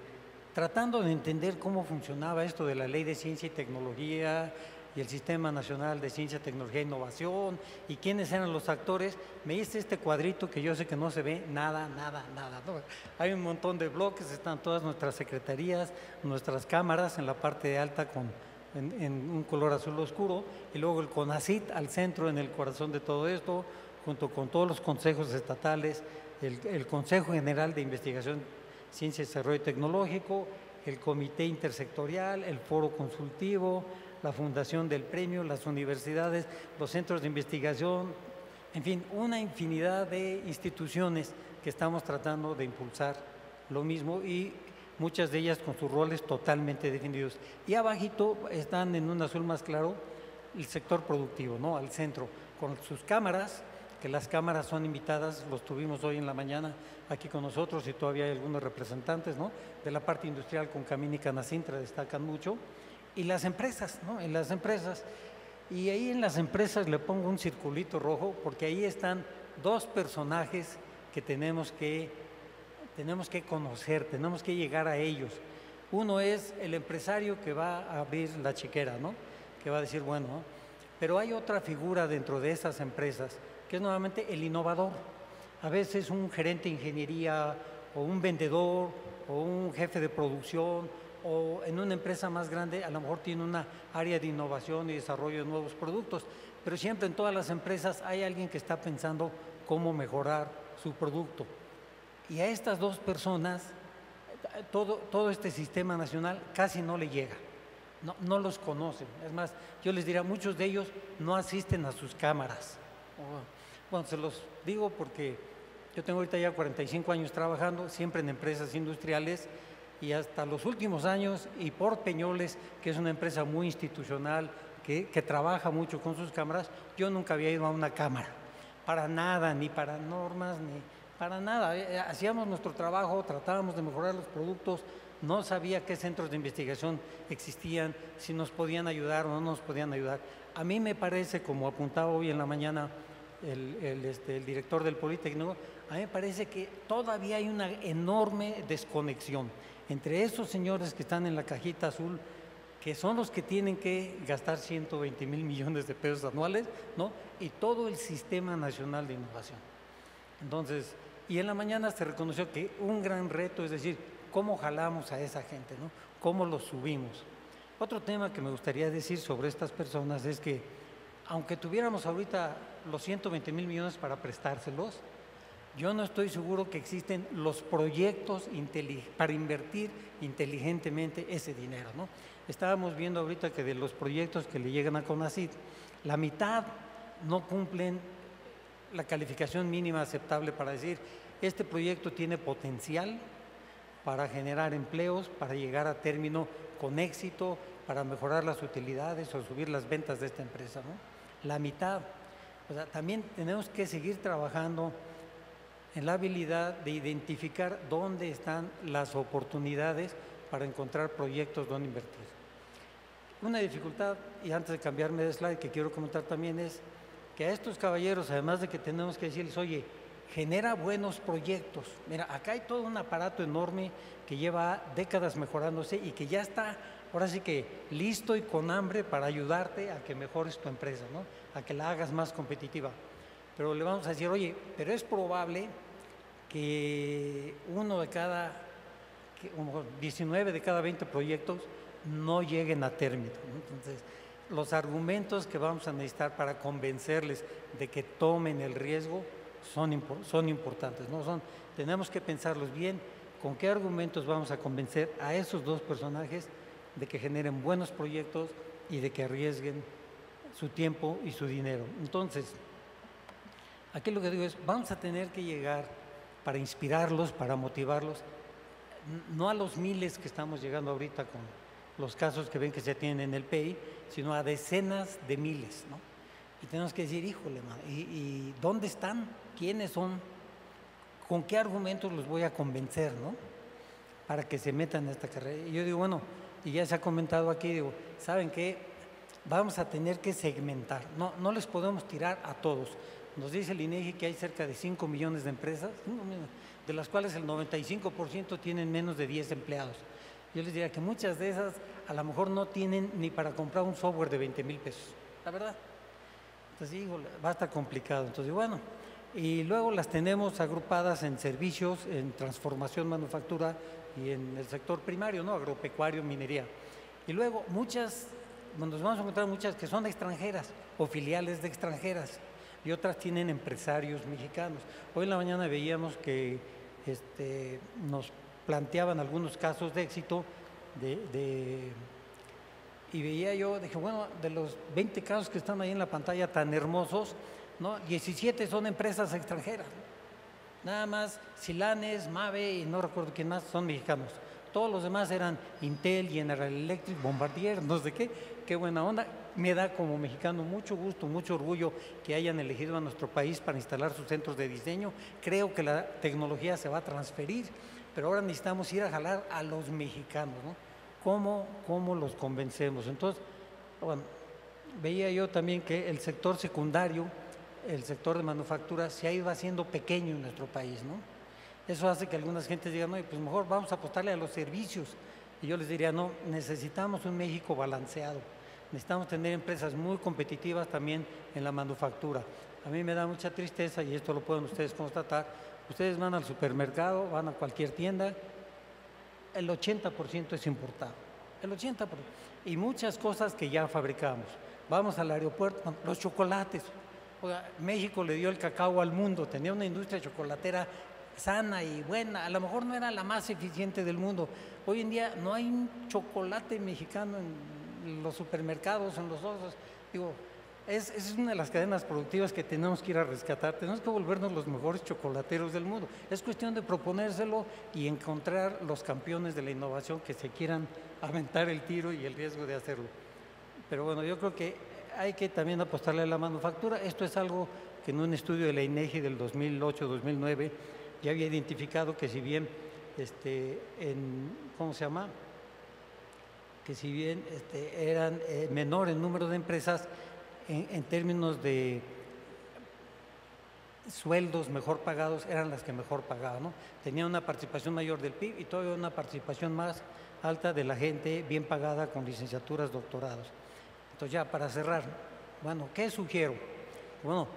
tratando de entender cómo funcionaba esto de la Ley de Ciencia y Tecnología y el Sistema Nacional de Ciencia, Tecnología e Innovación y quiénes eran los actores, me hice este cuadrito que yo sé que no se ve nada, ¿no? Hay un montón de bloques, están todas nuestras secretarías, nuestras cámaras en la parte alta en un color azul oscuro, y luego el CONACYT al centro, en el corazón de todo esto, junto con todos los consejos estatales, el Consejo General de Investigación, Ciencia y Desarrollo Tecnológico, el Comité Intersectorial, el Foro Consultivo, la Fundación del Premio, las universidades, los centros de investigación, en fin, una infinidad de instituciones que estamos tratando de impulsar lo mismo, y muchas de ellas con sus roles totalmente definidos. Y abajito están en un azul más claro el sector productivo, ¿no?, al centro, con sus cámaras, que las cámaras son invitadas, los tuvimos hoy en la mañana aquí con nosotros y todavía hay algunos representantes, ¿no?, de la parte industrial con Camín y Canacintra, destacan mucho, y las empresas, ¿no?, en las empresas. Y ahí en las empresas le pongo un circulito rojo porque ahí están 2 personajes que tenemos que conocer, tenemos que llegar a ellos. Uno es el empresario que va a abrir la chequera, ¿no?, que va a decir, bueno, ¿no?, pero hay otra figura dentro de esas empresas que es nuevamente el innovador. A veces un gerente de ingeniería o un vendedor o un jefe de producción o en una empresa más grande a lo mejor tiene una área de innovación y desarrollo de nuevos productos, pero siempre en todas las empresas hay alguien que está pensando cómo mejorar su producto. Y a estas 2 personas todo este sistema nacional casi no le llega, no los conocen. Es más, yo les diría, muchos de ellos no asisten a sus cámaras. Bueno, se los digo porque yo tengo ahorita ya 45 años trabajando, siempre en empresas industriales, y hasta los últimos años, y por Peñoles, que es una empresa muy institucional, que trabaja mucho con sus cámaras, yo nunca había ido a una cámara, para nada, ni para normas, ni para nada. Hacíamos nuestro trabajo, tratábamos de mejorar los productos, no sabía qué centros de investigación existían, si nos podían ayudar o no nos podían ayudar. A mí me parece, como apuntaba hoy en la mañana el director del Politécnico, a mí me parece que todavía hay una enorme desconexión entre esos señores que están en la cajita azul, que son los que tienen que gastar 120,000 millones de pesos anuales, ¿no? Y todo el Sistema Nacional de Innovación. Entonces, y en la mañana se reconoció que un gran reto es decir, ¿cómo jalamos a esa gente, ¿no? ¿Cómo los subimos? Otro tema que me gustaría decir sobre estas personas es que, aunque tuviéramos ahorita los 120,000 millones para prestárselos, yo no estoy seguro que existen los proyectos para invertir inteligentemente ese dinero, ¿no? Estábamos viendo ahorita que de los proyectos que le llegan a CONACYT, la mitad no cumplen la calificación mínima aceptable para decir, este proyecto tiene potencial para generar empleos, para llegar a término con éxito, para mejorar las utilidades o subir las ventas de esta empresa, ¿no? La mitad. O sea, también tenemos que seguir trabajando en la habilidad de identificar dónde están las oportunidades para encontrar proyectos donde invertir. Una dificultad, y antes de cambiarme de slide, que quiero comentar también es que a estos caballeros, además de que tenemos que decirles, oye, genera buenos proyectos. Mira, acá hay todo un aparato enorme que lleva décadas mejorándose y que ya está, ahora sí que listo y con hambre para ayudarte a que mejores tu empresa, ¿no? A que la hagas más competitiva. Pero le vamos a decir, oye, pero es probable que 19 de cada 20 proyectos no lleguen a término, ¿no? Entonces, los argumentos que vamos a necesitar para convencerles de que tomen el riesgo son importantes, ¿no? Tenemos que pensarlos bien, con qué argumentos vamos a convencer a esos dos personajes de que generen buenos proyectos y de que arriesguen su tiempo y su dinero. Entonces, aquí lo que digo es, vamos a tener que llegar para inspirarlos, para motivarlos, no a los miles que estamos llegando ahorita con los casos que ven que se tienen en el PEI, sino a decenas de miles, ¿no? Y tenemos que decir, híjole, man, ¿y dónde están? ¿Quiénes son? ¿Con qué argumentos los voy a convencer, ¿no? Para que se metan en esta carrera. Y yo digo, bueno, y ya se ha comentado aquí, digo, ¿saben qué? Vamos a tener que segmentar, no les podemos tirar a todos. Nos dice el INEGI que hay cerca de 5 millones de empresas, de las cuales el 95% tienen menos de 10 empleados. Yo les diría que muchas de esas a lo mejor no tienen ni para comprar un software de 20,000 pesos, la verdad. Entonces digo, va a estar complicado. Entonces, bueno, y luego las tenemos agrupadas en servicios, en transformación, manufactura y en el sector primario, ¿no? Agropecuario, minería. Y luego nos vamos a encontrar muchas que son extranjeras o filiales de extranjeras y otras tienen empresarios mexicanos. Hoy en la mañana veíamos que nos planteaban algunos casos de éxito y veía yo, dije, bueno, de los 20 casos que están ahí en la pantalla tan hermosos, ¿no? 17 son empresas extranjeras. Nada más Silanes, Mave y no recuerdo quién más son mexicanos. Todos los demás eran Intel, General Electric, Bombardier, no sé qué buena onda. Me da como mexicano mucho gusto, mucho orgullo que hayan elegido a nuestro país para instalar sus centros de diseño. Creo que la tecnología se va a transferir, pero ahora necesitamos ir a jalar a los mexicanos, ¿no? ¿Cómo los convencemos? Entonces, bueno, veía yo también que el sector secundario, el sector de manufactura, se ha ido haciendo pequeño en nuestro país, ¿no? Eso hace que algunas gentes digan, no, pues mejor vamos a apostarle a los servicios. Y yo les diría, no, necesitamos un México balanceado. Necesitamos tener empresas muy competitivas también en la manufactura. A mí me da mucha tristeza, y esto lo pueden ustedes constatar, ustedes van al supermercado, van a cualquier tienda, el 80% es importado, el 80%. Y muchas cosas que ya fabricamos. Vamos al aeropuerto, los chocolates. México le dio el cacao al mundo, tenía una industria chocolatera sana y buena, a lo mejor no era la más eficiente del mundo. Hoy en día no hay un chocolate mexicano en los supermercados, en los osos. Digo, es una de las cadenas productivas que tenemos que ir a rescatar. Tenemos que volvernos los mejores chocolateros del mundo. Es cuestión de proponérselo y encontrar los campeones de la innovación que se quieran aventar el tiro y el riesgo de hacerlo. Pero bueno, yo creo que hay que también apostarle a la manufactura. Esto es algo que en un estudio de la INEGI del 2008-2009 ya había identificado que si bien ¿cómo se llama? Que si bien eran menor el número de empresas en términos de sueldos mejor pagados, eran las que mejor pagaban, ¿no? Tenían una participación mayor del PIB y todavía una participación más alta de la gente bien pagada con licenciaturas, doctorados. Entonces ya para cerrar, bueno, ¿qué sugiero? Bueno,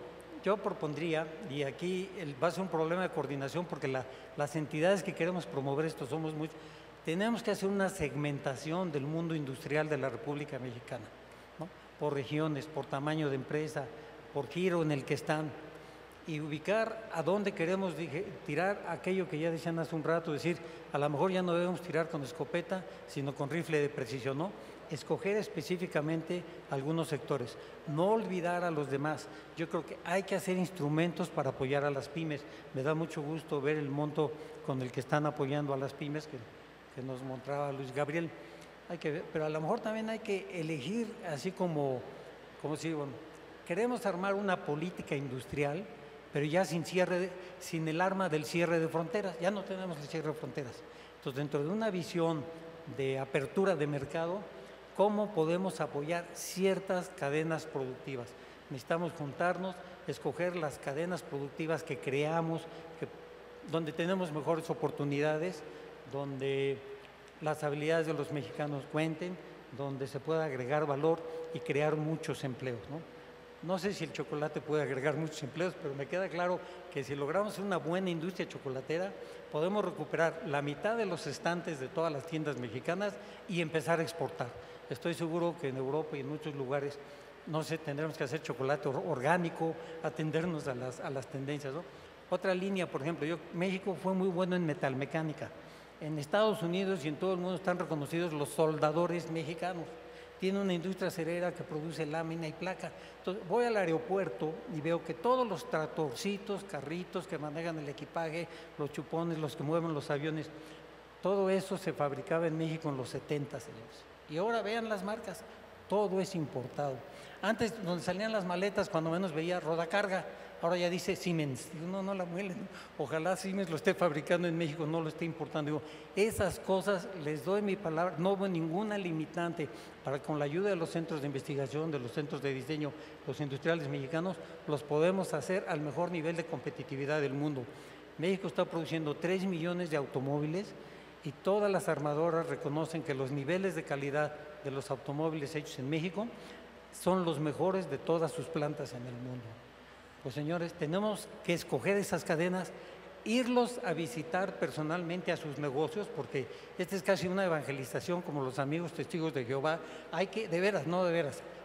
yo propondría, y aquí va a ser un problema de coordinación porque las entidades que queremos promover esto somos muchos, tenemos que hacer una segmentación del mundo industrial de la República Mexicana, ¿no? Por regiones, por tamaño de empresa, por giro en el que están, y ubicar a dónde queremos tirar aquello que ya decían hace un rato, decir, a lo mejor ya no debemos tirar con escopeta, sino con rifle de precisión, ¿no? Escoger específicamente algunos sectores, no olvidar a los demás. Yo creo que hay que hacer instrumentos para apoyar a las pymes. Me da mucho gusto ver el monto con el que están apoyando a las pymes que nos mostraba Luis Gabriel. Hay que ver, pero a lo mejor también hay que elegir, así como si, bueno, queremos armar una política industrial, pero ya sin el arma del cierre de fronteras. Ya no tenemos el cierre de fronteras. Entonces, dentro de una visión de apertura de mercado, ¿cómo podemos apoyar ciertas cadenas productivas? Necesitamos juntarnos, escoger las cadenas productivas que creamos, donde tenemos mejores oportunidades, donde las habilidades de los mexicanos cuenten, donde se pueda agregar valor y crear muchos empleos, ¿no? No sé si el chocolate puede agregar muchos empleos, pero me queda claro que si logramos hacer una buena industria chocolatera, podemos recuperar la mitad de los estantes de todas las tiendas mexicanas y empezar a exportar. Estoy seguro que en Europa y en muchos lugares, no sé, tendremos que hacer chocolate orgánico, atendernos a las tendencias, ¿no? Otra línea, por ejemplo, México fue muy bueno en metalmecánica. En Estados Unidos y en todo el mundo están reconocidos los soldadores mexicanos. Tiene una industria acerera que produce lámina y placa. Entonces, voy al aeropuerto y veo que todos los tractorcitos, carritos que manejan el equipaje, los chupones, los que mueven los aviones, todo eso se fabricaba en México en los 70, señores. Y ahora vean las marcas, todo es importado. Antes, donde salían las maletas, cuando menos veía Rodacarga, ahora ya dice Siemens. Digo, no la muelen. Ojalá Siemens lo esté fabricando en México, no lo esté importando. Digo, esas cosas, les doy mi palabra, no hubo ninguna limitante para con la ayuda de los centros de investigación, de los centros de diseño, los industriales mexicanos, los podemos hacer al mejor nivel de competitividad del mundo. México está produciendo 3 millones de automóviles y todas las armadoras reconocen que los niveles de calidad de los automóviles hechos en México son los mejores de todas sus plantas en el mundo. Pues señores, tenemos que escoger esas cadenas, irlos a visitar personalmente a sus negocios, porque esta es casi una evangelización como los amigos testigos de Jehová. Hay que, de veras,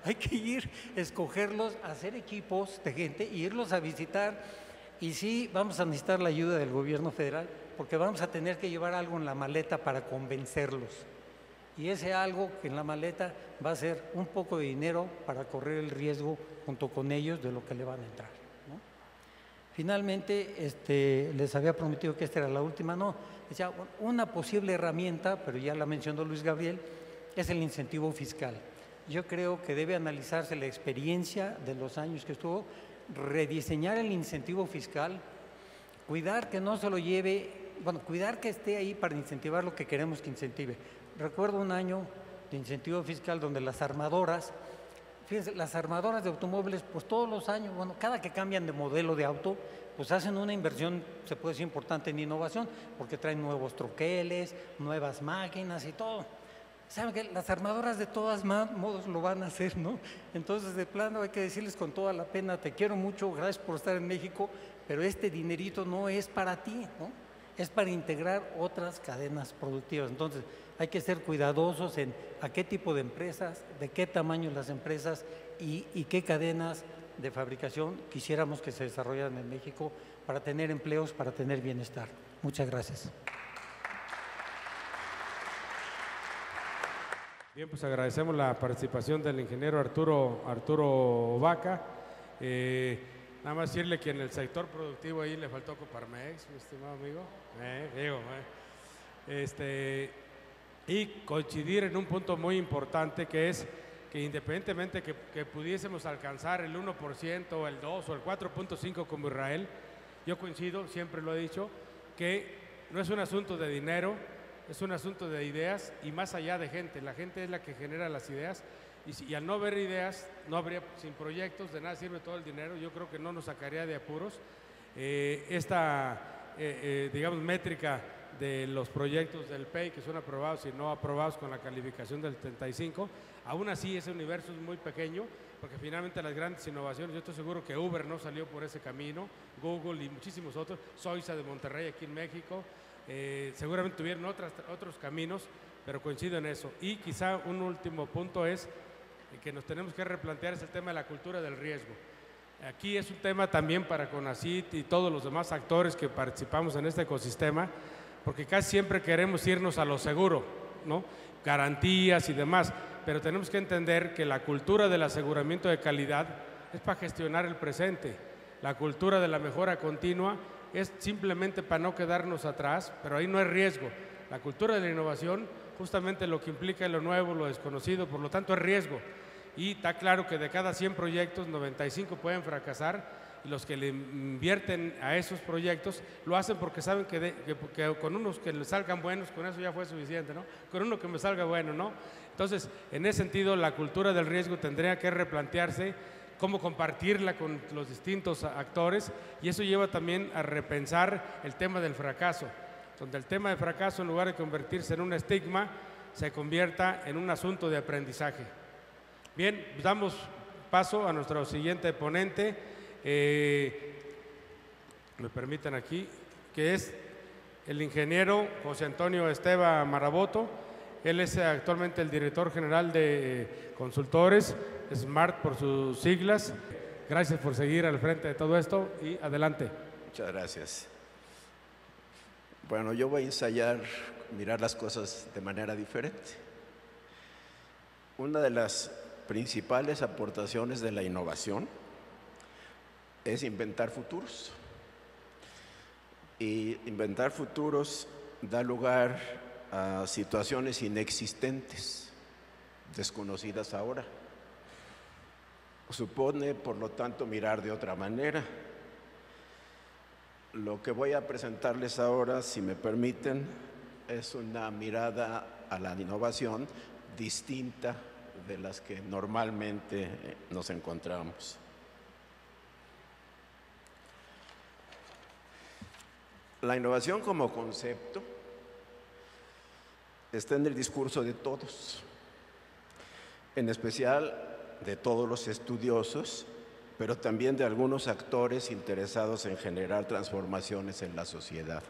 hay que ir, escogerlos, hacer equipos de gente, e irlos a visitar. Y sí, vamos a necesitar la ayuda del gobierno federal, porque vamos a tener que llevar algo en la maleta para convencerlos. Y ese algo que en la maleta va a ser un poco de dinero para correr el riesgo junto con ellos de lo que le van a entrar, ¿no? Finalmente, les había prometido que esta era la última, no, decía, una posible herramienta, pero ya la mencionó Luis Gabriel, es el incentivo fiscal. Yo creo que debe analizarse la experiencia de los años que estuvo, rediseñar el incentivo fiscal, cuidar que no se lo lleve, cuidar que esté ahí para incentivar lo que queremos que incentive. Recuerdo un año de incentivo fiscal donde las armadoras, fíjense, las armadoras de automóviles, pues todos los años, cada que cambian de modelo de auto, pues hacen una inversión, se puede decir, importante en innovación, porque traen nuevos troqueles, nuevas máquinas y todo. Saben que las armadoras de todos modos lo van a hacer, ¿no? Entonces, de plano, hay que decirles con toda la pena, te quiero mucho, gracias por estar en México, pero este dinerito no es para ti, ¿no? Es para integrar otras cadenas productivas. Entonces, hay que ser cuidadosos en a qué tipo de empresas, de qué tamaño las empresas y qué cadenas de fabricación quisiéramos que se desarrollaran en México para tener empleos, para tener bienestar. Muchas gracias. Bien, pues agradecemos la participación del ingeniero Arturo Vaca. Nada más decirle que en el sector productivo ahí le faltó Coparmex, mi estimado amigo. Y coincidir en un punto muy importante, que es que independientemente que pudiésemos alcanzar el 1% o el 2 o el 4.5 como Israel, yo coincido, siempre lo he dicho, que no es un asunto de dinero, es un asunto de ideas y más allá de gente. La gente es la que genera las ideas y al no haber ideas, no habría, sin proyectos, de nada sirve todo el dinero. Yo creo que no nos sacaría de apuros. Digamos, métrica de los proyectos del PEI que son aprobados y no aprobados con la calificación del 75, aún así ese universo es muy pequeño, porque finalmente las grandes innovaciones, yo estoy seguro que Uber no salió por ese camino, Google y muchísimos otros, Soysa de Monterrey aquí en México, seguramente tuvieron otros caminos, pero coincido en eso. Y quizá un último punto es que nos tenemos que replantear es el tema de la cultura del riesgo. Aquí es un tema también para CONACYT y todos los demás actores que participamos en este ecosistema, porque casi siempre queremos irnos a lo seguro, ¿no? Garantías y demás, pero tenemos que entender que la cultura del aseguramiento de calidad es para gestionar el presente. La cultura de la mejora continua es simplemente para no quedarnos atrás, pero ahí no hay riesgo. La cultura de la innovación justamente lo que implica es lo nuevo, lo desconocido, por lo tanto es riesgo. Y está claro que de cada 100 proyectos, 95 pueden fracasar, y los que le invierten a esos proyectos lo hacen porque saben que con unos que les salgan buenos, con eso ya fue suficiente, ¿no? Con uno que me salga bueno, ¿no? Entonces, en ese sentido, la cultura del riesgo tendría que replantearse cómo compartirla con los distintos actores, y eso lleva también a repensar el tema del fracaso, donde el tema de fracaso, en lugar de convertirse en un estigma, se convierta en un asunto de aprendizaje. Bien, damos paso a nuestro siguiente ponente, me permiten aquí, que es el ingeniero José Antonio Esteva Maraboto. Él es actualmente el director general de consultores, SMART por sus siglas. Gracias por seguir al frente de todo esto y adelante. Muchas gracias. Bueno, yo voy a ensayar mirar las cosas de manera diferente. Una de las principales aportaciones de la innovación es inventar futuros. Y inventar futuros da lugar a situaciones inexistentes, desconocidas ahora. Supone, por lo tanto, mirar de otra manera. Lo que voy a presentarles ahora, si me permiten, es una mirada a la innovación distinta de las que normalmente nos encontramos. La innovación como concepto está en el discurso de todos, en especial de todos los estudiosos, pero también de algunos actores interesados en generar transformaciones en la sociedad.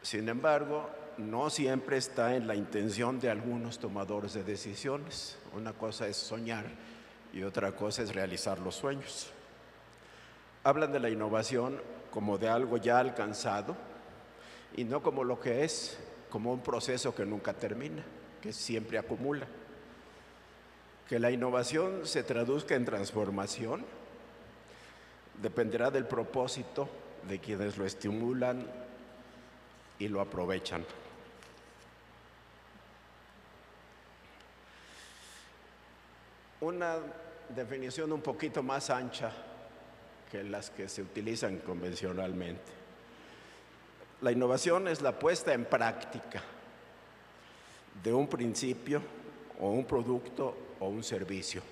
Sin embargo, no siempre está en la intención de algunos tomadores de decisiones. Una cosa es soñar y otra cosa es realizar los sueños. Hablan de la innovación como de algo ya alcanzado y no como lo que es, como un proceso que nunca termina, que siempre acumula. Que la innovación se traduzca en transformación dependerá del propósito de quienes lo estimulan y lo aprovechan. Una definición un poquito más ancha que las que se utilizan convencionalmente. La innovación es la puesta en práctica de un principio o un producto o un servicio,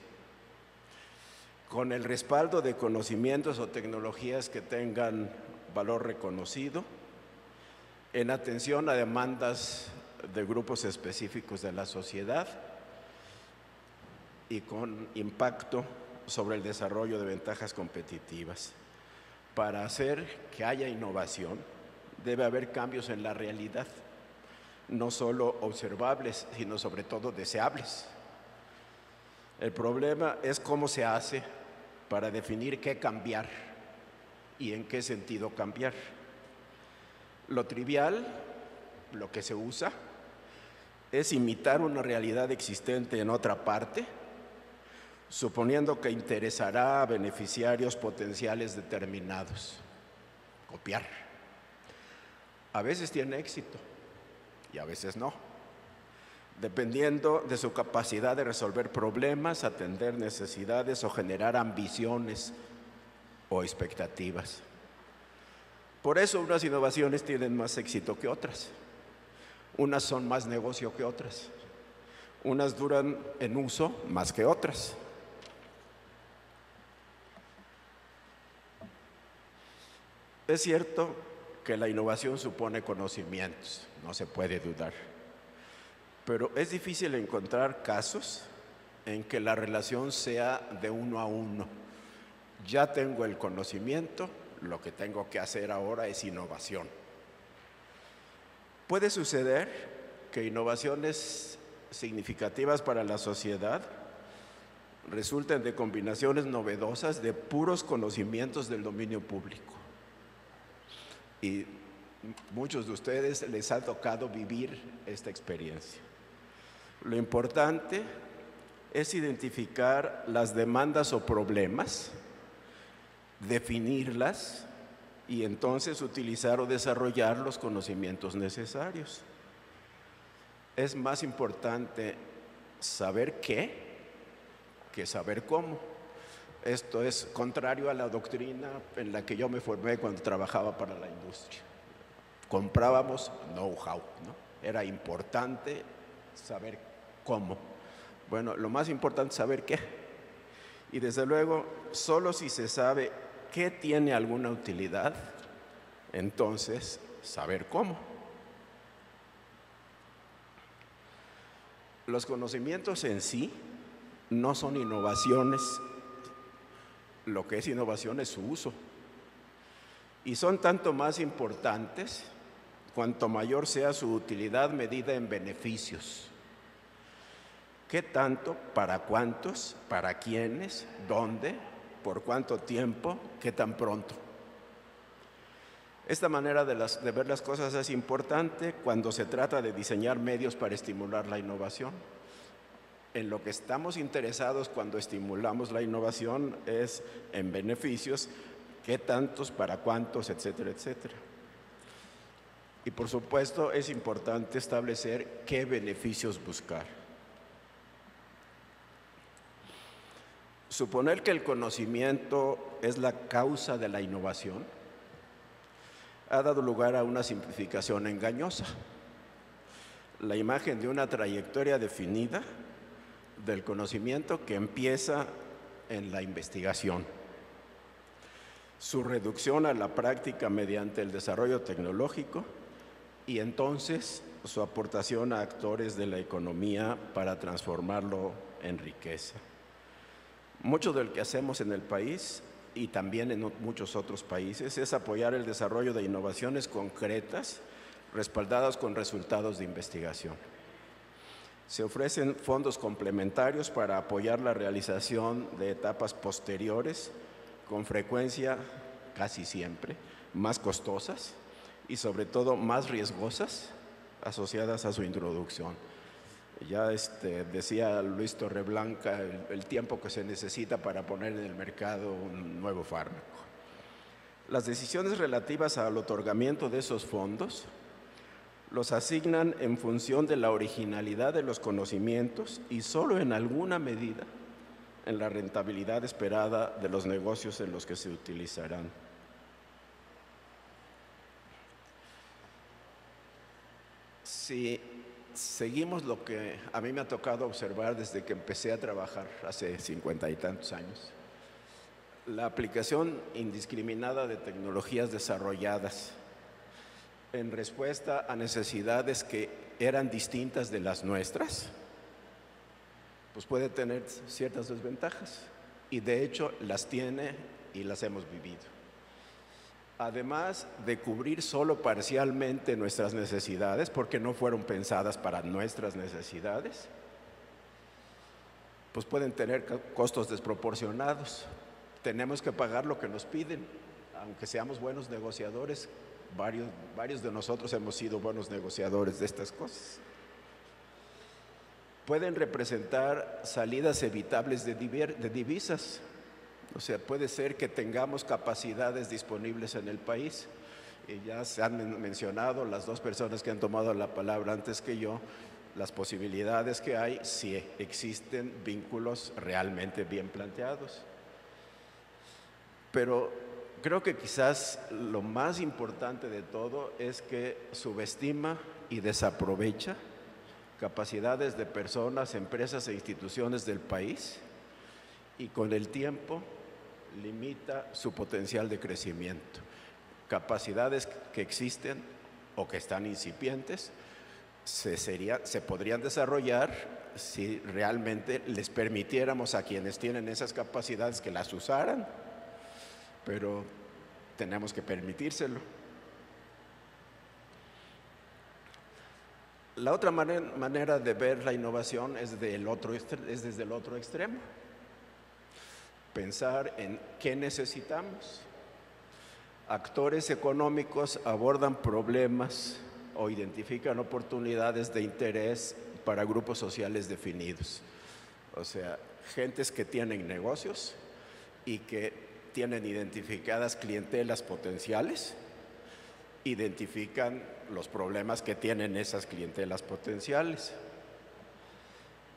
con el respaldo de conocimientos o tecnologías que tengan valor reconocido, en atención a demandas de grupos específicos de la sociedad y con impacto sobre el desarrollo de ventajas competitivas. Para hacer que haya innovación, debe haber cambios en la realidad, no solo observables, sino sobre todo deseables. El problema es cómo se hace para definir qué cambiar y en qué sentido cambiar. Lo trivial, lo que se usa, es imitar una realidad existente en otra parte, suponiendo que interesará a beneficiarios potenciales determinados. Copiar. A veces tiene éxito y a veces no, dependiendo de su capacidad de resolver problemas, atender necesidades o generar ambiciones o expectativas. Por eso unas innovaciones tienen más éxito que otras. Unas son más negocio que otras. Unas duran en uso más que otras. Es cierto que la innovación supone conocimientos, no se puede dudar. Pero es difícil encontrar casos en que la relación sea de uno a uno. Ya tengo el conocimiento, lo que tengo que hacer ahora es innovación. Puede suceder que innovaciones significativas para la sociedad resulten de combinaciones novedosas de puros conocimientos del dominio público. Y muchos de ustedes les ha tocado vivir esta experiencia. Lo importante es identificar las demandas o problemas, definirlas y entonces utilizar o desarrollar los conocimientos necesarios. Es más importante saber qué que saber cómo. Esto es contrario a la doctrina en la que yo me formé cuando trabajaba para la industria. Comprábamos know-how, ¿no? Era importante saber cómo. Bueno, lo más importante es saber qué. Y desde luego, solo si se sabe qué tiene alguna utilidad, entonces saber cómo. Los conocimientos en sí no son innovaciones. Lo que es innovación es su uso. Y son tanto más importantes cuanto mayor sea su utilidad medida en beneficios. ¿Qué tanto? ¿Para cuántos? ¿Para quiénes? ¿Dónde? ¿Por cuánto tiempo? ¿Qué tan pronto? Esta manera de ver las cosas es importante cuando se trata de diseñar medios para estimular la innovación. En lo que estamos interesados cuando estimulamos la innovación es en beneficios, qué tantos, para cuántos, etcétera, etcétera. Y por supuesto es importante establecer qué beneficios buscar. Suponer que el conocimiento es la causa de la innovación ha dado lugar a una simplificación engañosa. La imagen de una trayectoria definida del conocimiento que empieza en la investigación, su reducción a la práctica mediante el desarrollo tecnológico y entonces su aportación a actores de la economía para transformarlo en riqueza. Mucho del que hacemos en el país y también en muchos otros países es apoyar el desarrollo de innovaciones concretas respaldadas con resultados de investigación. Se ofrecen fondos complementarios para apoyar la realización de etapas posteriores, con frecuencia, casi siempre, más costosas y sobre todo más riesgosas asociadas a su introducción. Ya decía Luis Torreblanca el tiempo que se necesita para poner en el mercado un nuevo fármaco. Las decisiones relativas al otorgamiento de esos fondos los asignan en función de la originalidad de los conocimientos y solo en alguna medida en la rentabilidad esperada de los negocios en los que se utilizarán. Si seguimos lo que a mí me ha tocado observar desde que empecé a trabajar hace 50 y tantos años, la aplicación indiscriminada de tecnologías desarrolladas en respuesta a necesidades que eran distintas de las nuestras, pues puede tener ciertas desventajas y de hecho las tiene y las hemos vivido. Además de cubrir solo parcialmente nuestras necesidades, porque no fueron pensadas para nuestras necesidades, pues pueden tener costos desproporcionados. Tenemos que pagar lo que nos piden, aunque seamos buenos negociadores. Varios de nosotros hemos sido buenos negociadores de estas cosas. Pueden representar salidas evitables de divisas. O sea, puede ser que tengamos capacidades disponibles en el país. Y ya se han mencionado las dos personas que han tomado la palabra antes que yo, las posibilidades que hay si existen vínculos realmente bien planteados. Pero creo que quizás lo más importante de todo es que subestima y desaprovecha capacidades de personas, empresas e instituciones del país, y con el tiempo limita su potencial de crecimiento. Capacidades que existen o que están incipientes se podrían desarrollar si realmente les permitiéramos a quienes tienen esas capacidades que las usaran, pero tenemos que permitírselo. La otra manera de ver la innovación es desde el otro extremo. Pensar en qué necesitamos. Actores económicos abordan problemas o identifican oportunidades de interés para grupos sociales definidos. O sea, gentes que tienen negocios y que tienen identificadas clientelas potenciales, identifican los problemas que tienen esas clientelas potenciales.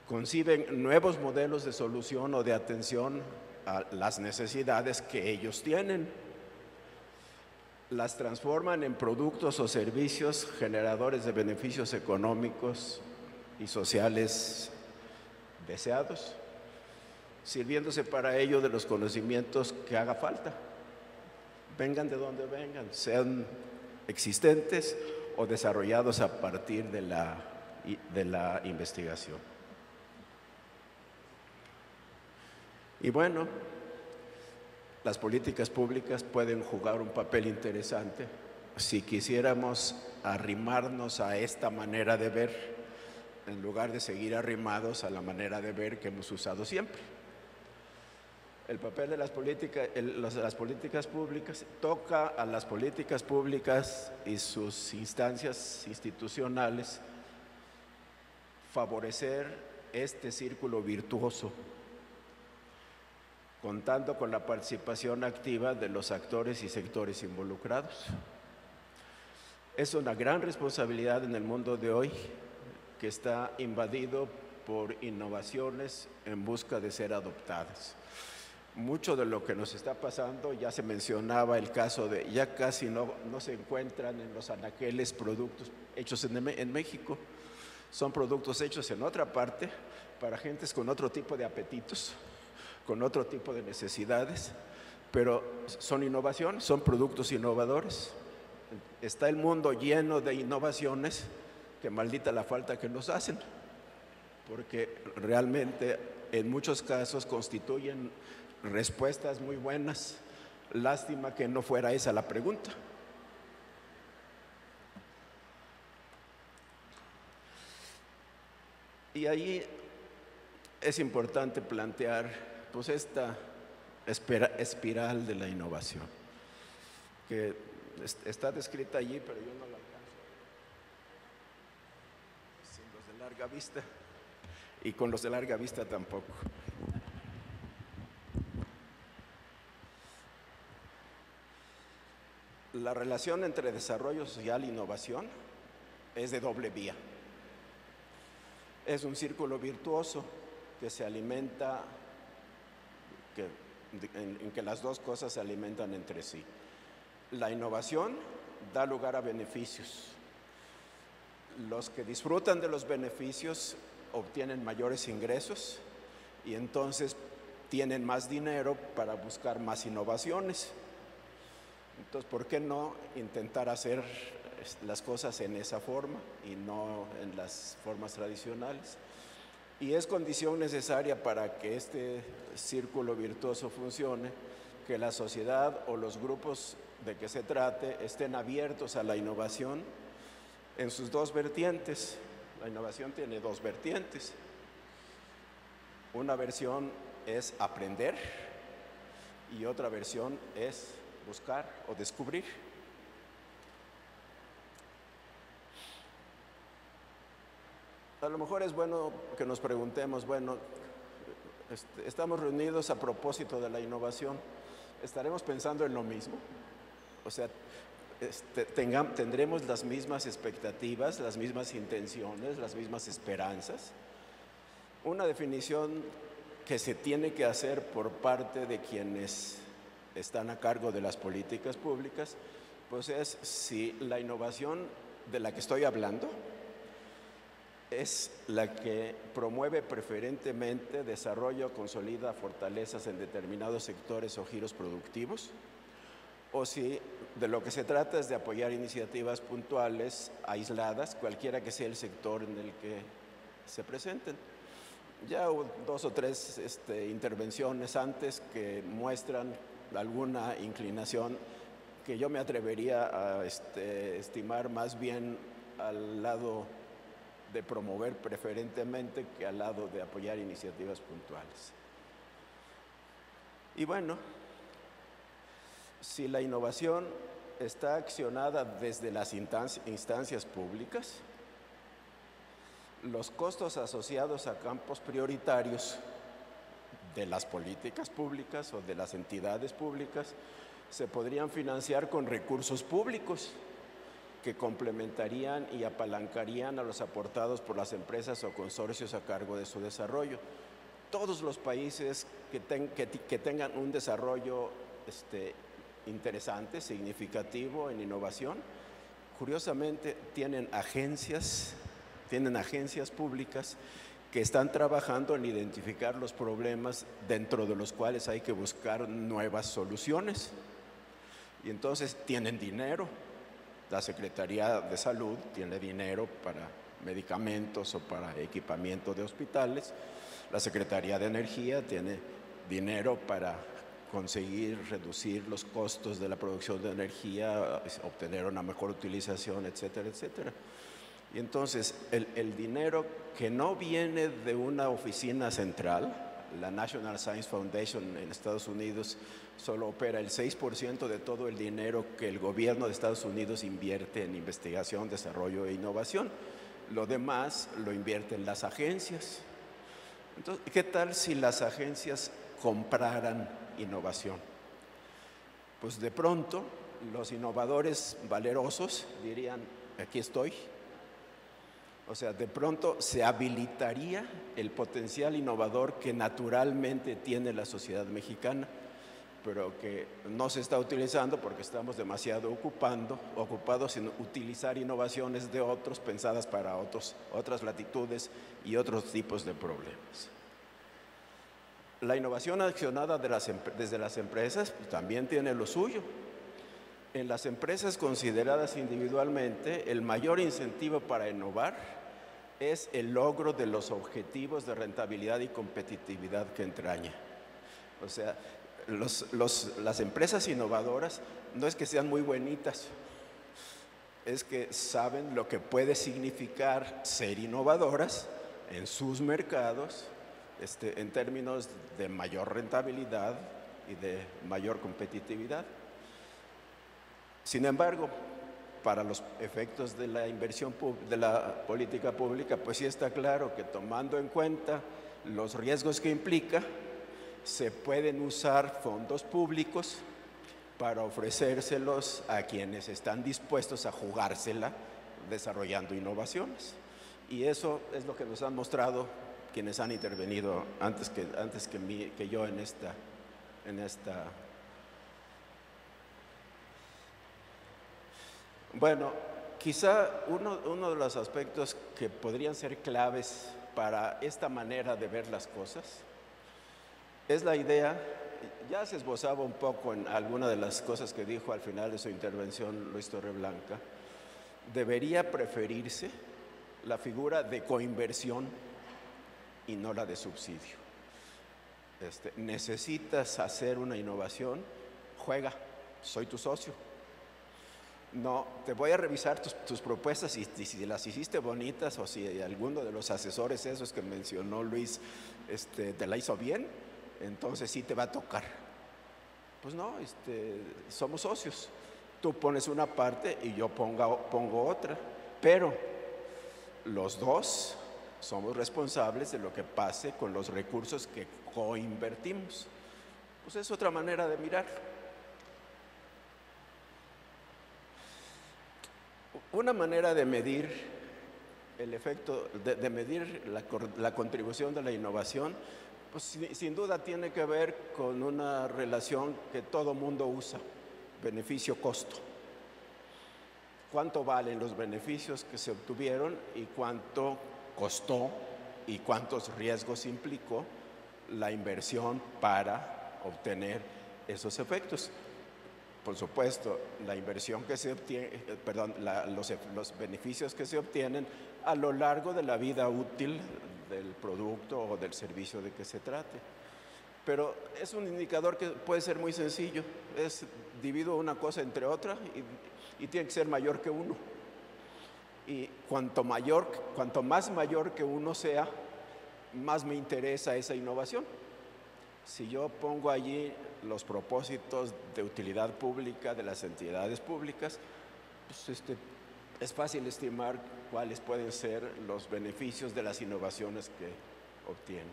Conciben nuevos modelos de solución o de atención a las necesidades que ellos tienen. Las transforman en productos o servicios generadores de beneficios económicos y sociales deseados, sirviéndose para ello de los conocimientos que haga falta, vengan de donde vengan, sean existentes o desarrollados a partir de la investigación. Y bueno, las políticas públicas pueden jugar un papel interesante si quisiéramos arrimarnos a esta manera de ver, en lugar de seguir arrimados a la manera de ver que hemos usado siempre. El papel de las políticas públicas toca a las políticas públicas y sus instancias institucionales favorecer este círculo virtuoso, contando con la participación activa de los actores y sectores involucrados. Es una gran responsabilidad en el mundo de hoy, que está invadido por innovaciones en busca de ser adoptadas. Mucho de lo que nos está pasando, ya se mencionaba el caso de, ya casi no se encuentran en los anaqueles productos hechos en México. Son productos hechos en otra parte para gentes con otro tipo de apetitos, con otro tipo de necesidades, pero son innovaciones, son productos innovadores. Está el mundo lleno de innovaciones que maldita la falta que nos hacen, porque realmente en muchos casos constituyen respuestas muy buenas. Lástima que no fuera esa la pregunta. Y ahí es importante plantear pues esta espiral de la innovación, que está descrita allí, pero yo no la alcanzo sin los de larga vista, y con los de larga vista tampoco. La relación entre desarrollo social e innovación es de doble vía. Es un círculo virtuoso que se alimenta, en que las dos cosas se alimentan entre sí. La innovación da lugar a beneficios. Los que disfrutan de los beneficios obtienen mayores ingresos y entonces tienen más dinero para buscar más innovaciones. Entonces, ¿por qué no intentar hacer las cosas en esa forma y no en las formas tradicionales? Y es condición necesaria para que este círculo virtuoso funcione, que la sociedad o los grupos de que se trate estén abiertos a la innovación en sus dos vertientes. La innovación tiene dos vertientes. Una versión es aprender y otra versión es buscar o descubrir. A lo mejor es bueno que nos preguntemos, bueno, estamos reunidos a propósito de la innovación, ¿estaremos pensando en lo mismo? O sea, ¿tendremos las mismas expectativas, las mismas intenciones, las mismas esperanzas? Una definición que se tiene que hacer por parte de quienes están a cargo de las políticas públicas, pues es si la innovación de la que estoy hablando es la que promueve preferentemente desarrollo, consolida fortalezas en determinados sectores o giros productivos, o si de lo que se trata es de apoyar iniciativas puntuales, aisladas, cualquiera que sea el sector en el que se presenten. Ya hubo 2 o 3 intervenciones antes que muestran alguna inclinación que yo me atrevería a estimar más bien al lado de promover preferentemente que al lado de apoyar iniciativas puntuales. Y bueno, si la innovación está accionada desde las instancias públicas, los costos asociados a campos prioritarios de las políticas públicas o de las entidades públicas se podrían financiar con recursos públicos que complementarían y apalancarían a los aportados por las empresas o consorcios a cargo de su desarrollo. Todos los países que tengan un desarrollo interesante, significativo en innovación, curiosamente tienen agencias públicas que están trabajando en identificar los problemas dentro de los cuales hay que buscar nuevas soluciones. Y entonces tienen dinero. La Secretaría de Salud tiene dinero para medicamentos o para equipamiento de hospitales. La Secretaría de Energía tiene dinero para conseguir reducir los costos de la producción de energía, obtener una mejor utilización, etcétera, etcétera. Y entonces el dinero que no viene de una oficina central, la National Science Foundation en Estados Unidos solo opera el 6% de todo el dinero que el gobierno de Estados Unidos invierte en investigación, desarrollo e innovación. Lo demás lo invierten las agencias. Entonces, ¿qué tal si las agencias compraran innovación? Pues de pronto los innovadores valerosos dirían, aquí estoy. O sea, de pronto se habilitaría el potencial innovador que naturalmente tiene la sociedad mexicana, pero que no se está utilizando porque estamos demasiado ocupados en utilizar innovaciones de otros pensadas para otras latitudes y otros tipos de problemas. La innovación accionada desde las empresas también tiene lo suyo. En las empresas consideradas individualmente, el mayor incentivo para innovar es el logro de los objetivos de rentabilidad y competitividad que entraña. O sea, las empresas innovadoras no es que sean muy bonitas, es que saben lo que puede significar ser innovadoras en sus mercados, en términos de mayor rentabilidad y de mayor competitividad. Sin embargo, para los efectos de la inversión de la política pública, pues sí está claro que tomando en cuenta los riesgos que implica, se pueden usar fondos públicos para ofrecérselos a quienes están dispuestos a jugársela desarrollando innovaciones. Y eso es lo que nos han mostrado quienes han intervenido antes que yo en esta. Bueno, quizá uno de los aspectos que podrían ser claves para esta manera de ver las cosas es la idea, ya se esbozaba un poco en alguna de las cosas que dijo al final de su intervención Luis Torreblanca, debería preferirse la figura de coinversión y no la de subsidio. Necesitas hacer una innovación, juega, soy tu socio. No, te voy a revisar tus propuestas y si las hiciste bonitas o si alguno de los asesores esos que mencionó Luis te la hizo bien, entonces sí te va a tocar. Pues no, somos socios. Tú pones una parte y yo pongo otra, pero los dos somos responsables de lo que pase con los recursos que coinvertimos. Pues es otra manera de mirar. Una manera de medir el efecto, de medir la contribución de la innovación, pues sin duda tiene que ver con una relación que todo mundo usa, beneficio-costo. ¿Cuánto valen los beneficios que se obtuvieron y cuánto costó y cuántos riesgos implicó la inversión para obtener esos efectos? Por supuesto, la inversión que se obtiene, los beneficios que se obtienen a lo largo de la vida útil del producto o del servicio de que se trate. Pero es un indicador que puede ser muy sencillo, divido una cosa entre otra y tiene que ser mayor que 1. Y cuanto más mayor que 1 sea, más me interesa esa innovación. Si yo pongo allí los propósitos de utilidad pública de las entidades públicas, pues es fácil estimar cuáles pueden ser los beneficios de las innovaciones que obtienen.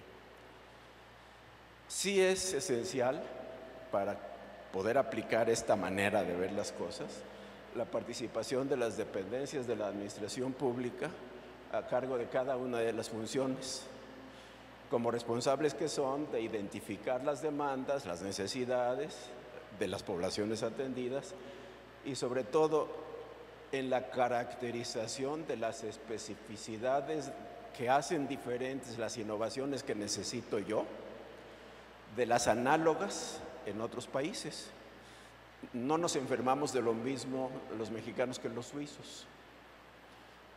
Sí es esencial para poder aplicar esta manera de ver las cosas, la participación de las dependencias de la administración pública a cargo de cada una de las funciones, como responsables que son de identificar las demandas, las necesidades de las poblaciones atendidas y sobre todo en la caracterización de las especificidades que hacen diferentes las innovaciones que necesito yo de las análogas en otros países. No nos enfermamos de lo mismo los mexicanos que los suizos.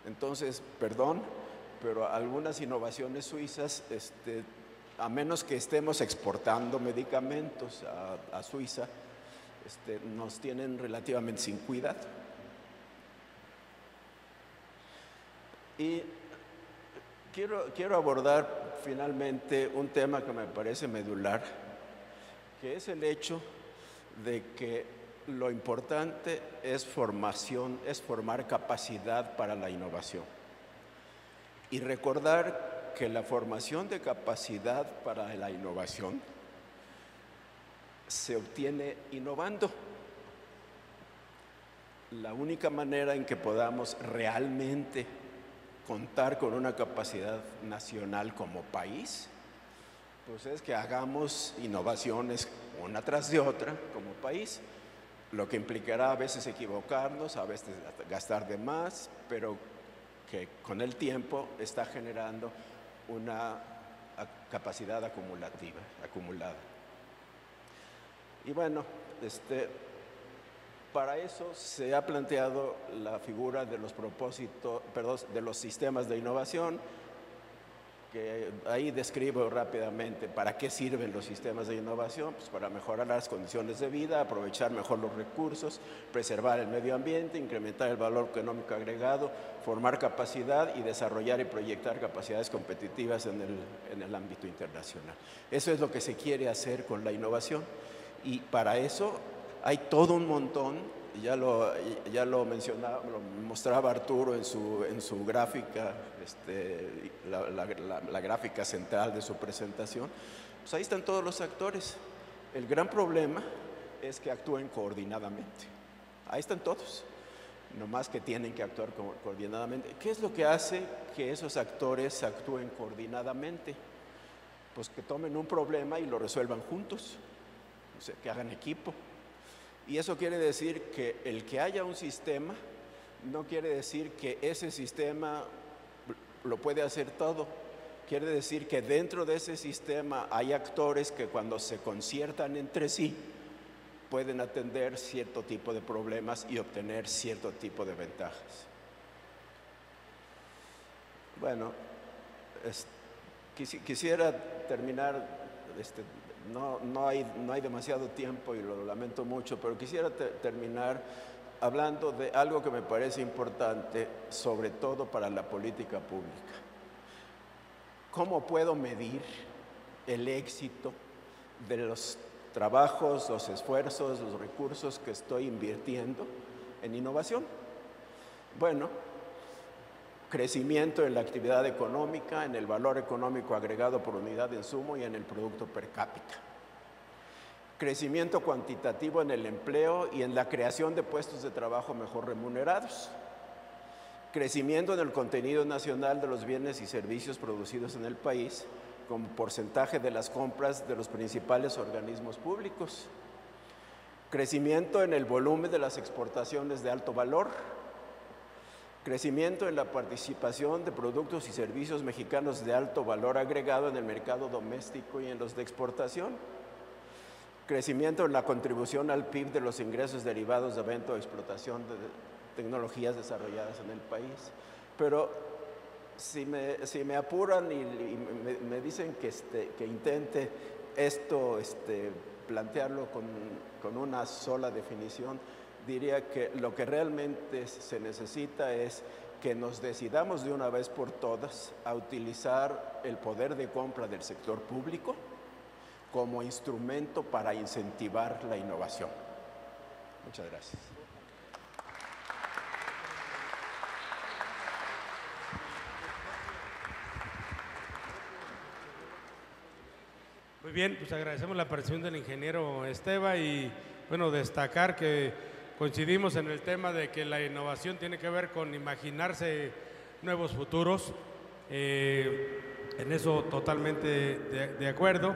Entonces, perdón, pero algunas innovaciones suizas, a menos que estemos exportando medicamentos a Suiza, nos tienen relativamente sin cuidado. Y quiero abordar finalmente un tema que me parece medular, que es el hecho de que lo importante es formación, es formar capacidad para la innovación. Y recordar que la formación de capacidad para la innovación se obtiene innovando. La única manera en que podamos realmente contar con una capacidad nacional como país, pues es que hagamos innovaciones una tras de otra como país, lo que implicará a veces equivocarnos, a veces gastar de más, pero que con el tiempo está generando una capacidad acumulada. Y bueno, para eso se ha planteado la figura de los de los sistemas de innovación, que ahí describo rápidamente para qué sirven los sistemas de innovación. Pues para mejorar las condiciones de vida, aprovechar mejor los recursos, preservar el medio ambiente, incrementar el valor económico agregado, formar capacidad y desarrollar y proyectar capacidades competitivas en el ámbito internacional. Eso es lo que se quiere hacer con la innovación y para eso hay todo un montón. Ya lo mencionaba, lo mostraba Arturo en su gráfica, la gráfica central de su presentación. Pues ahí están todos los actores. El gran problema es que actúen coordinadamente. Ahí están todos, nomás que tienen que actuar coordinadamente. ¿Qué es lo que hace que esos actores actúen coordinadamente? Pues que tomen un problema y lo resuelvan juntos, o sea, que hagan equipo. Y eso quiere decir que el que haya un sistema no quiere decir que ese sistema lo puede hacer todo. Quiere decir que dentro de ese sistema hay actores que cuando se conciertan entre sí pueden atender cierto tipo de problemas y obtener cierto tipo de ventajas. Bueno, quisiera terminar. No hay demasiado tiempo y lo lamento mucho, pero quisiera terminar hablando de algo que me parece importante, sobre todo para la política pública. ¿Cómo puedo medir el éxito de los trabajos, los esfuerzos, los recursos que estoy invirtiendo en innovación? Bueno, crecimiento en la actividad económica, en el valor económico agregado por unidad de insumo y en el producto per cápita. Crecimiento cuantitativo en el empleo y en la creación de puestos de trabajo mejor remunerados. Crecimiento en el contenido nacional de los bienes y servicios producidos en el país como porcentaje de las compras de los principales organismos públicos. Crecimiento en el volumen de las exportaciones de alto valor. Crecimiento en la participación de productos y servicios mexicanos de alto valor agregado en el mercado doméstico y en los de exportación. Crecimiento en la contribución al PIB de los ingresos derivados de venta o explotación de tecnologías desarrolladas en el país. Pero si me apuran y me dicen que intente esto, plantearlo con una sola definición, diría que lo que realmente se necesita es que nos decidamos de una vez por todas a utilizar el poder de compra del sector público como instrumento para incentivar la innovación. Muchas gracias. Muy bien, pues agradecemos la participación del ingeniero Esteva y bueno, destacar que coincidimos en el tema de que la innovación tiene que ver con imaginarse nuevos futuros. En eso totalmente de acuerdo.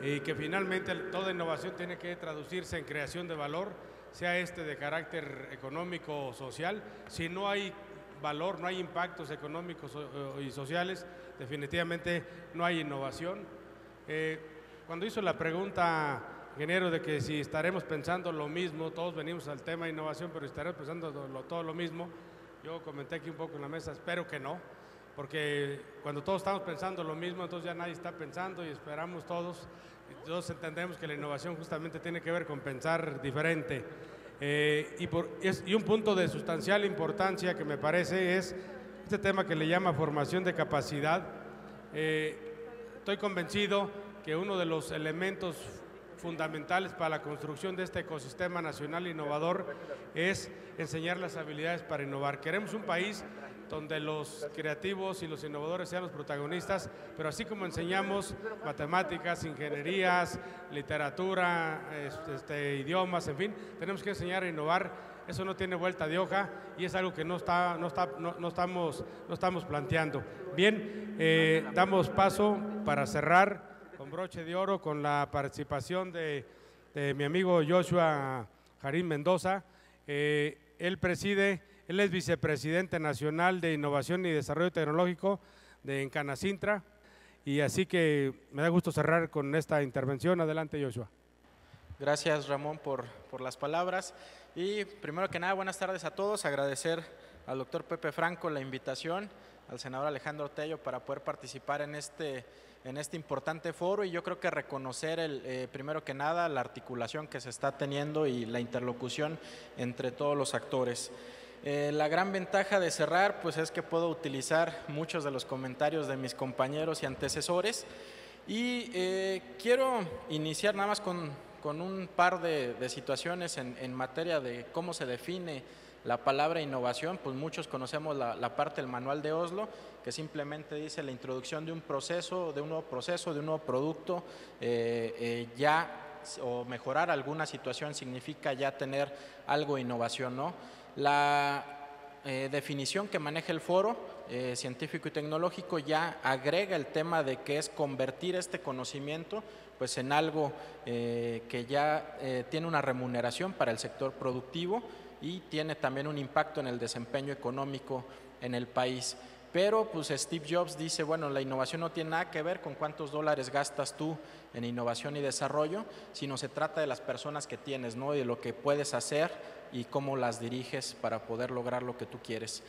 Y que finalmente toda innovación tiene que traducirse en creación de valor, sea de carácter económico o social. Si no hay valor, no hay impactos económicos y sociales, definitivamente no hay innovación. Cuando hizo la pregunta, ingeniero, de que si estaremos pensando lo mismo, todos venimos al tema de innovación, pero estaremos pensando todo lo mismo, yo comenté aquí un poco en la mesa, espero que no, porque cuando todos estamos pensando lo mismo, entonces ya nadie está pensando y esperamos todos entendemos que la innovación justamente tiene que ver con pensar diferente. Y un punto de sustancial importancia que me parece es este tema que le llama formación de capacidad. Estoy convencido que uno de los elementos fundamentales para la construcción de este ecosistema nacional innovador es enseñar las habilidades para innovar. Queremos un país donde los creativos y los innovadores sean los protagonistas, pero así como enseñamos matemáticas, ingenierías, literatura, idiomas, en fin, tenemos que enseñar a innovar. Eso no tiene vuelta de hoja y es algo que no estamos planteando. Bien, damos paso para cerrar con broche de oro con la participación de mi amigo Joshua Jarín Mendoza. Él es vicepresidente nacional de Innovación y Desarrollo Tecnológico en Canacintra, y así que me da gusto cerrar con esta intervención. Adelante, Joshua. Gracias, Ramón, por las palabras. Y primero que nada, buenas tardes a todos. Agradecer al doctor Pepe Franco la invitación, al senador Alejandro Tello para poder participar en este importante foro, y yo creo que reconocer primero que nada la articulación que se está teniendo y la interlocución entre todos los actores. La gran ventaja de cerrar pues es que puedo utilizar muchos de los comentarios de mis compañeros y antecesores, y quiero iniciar nada más con un par de situaciones en materia de cómo se define la palabra innovación. Pues muchos conocemos la parte del manual de Oslo, que simplemente dice la introducción de un nuevo producto, o mejorar alguna situación significa ya tener algo de innovación, ¿no? La definición que maneja el foro científico y tecnológico ya agrega el tema de que es convertir este conocimiento pues en algo que ya tiene una remuneración para el sector productivo y tiene también un impacto en el desempeño económico en el país. Pero pues Steve Jobs dice, bueno, la innovación no tiene nada que ver con cuántos dólares gastas tú en innovación y desarrollo, sino se trata de las personas que tienes, ¿no? Y de lo que puedes hacer y cómo las diriges para poder lograr lo que tú quieres.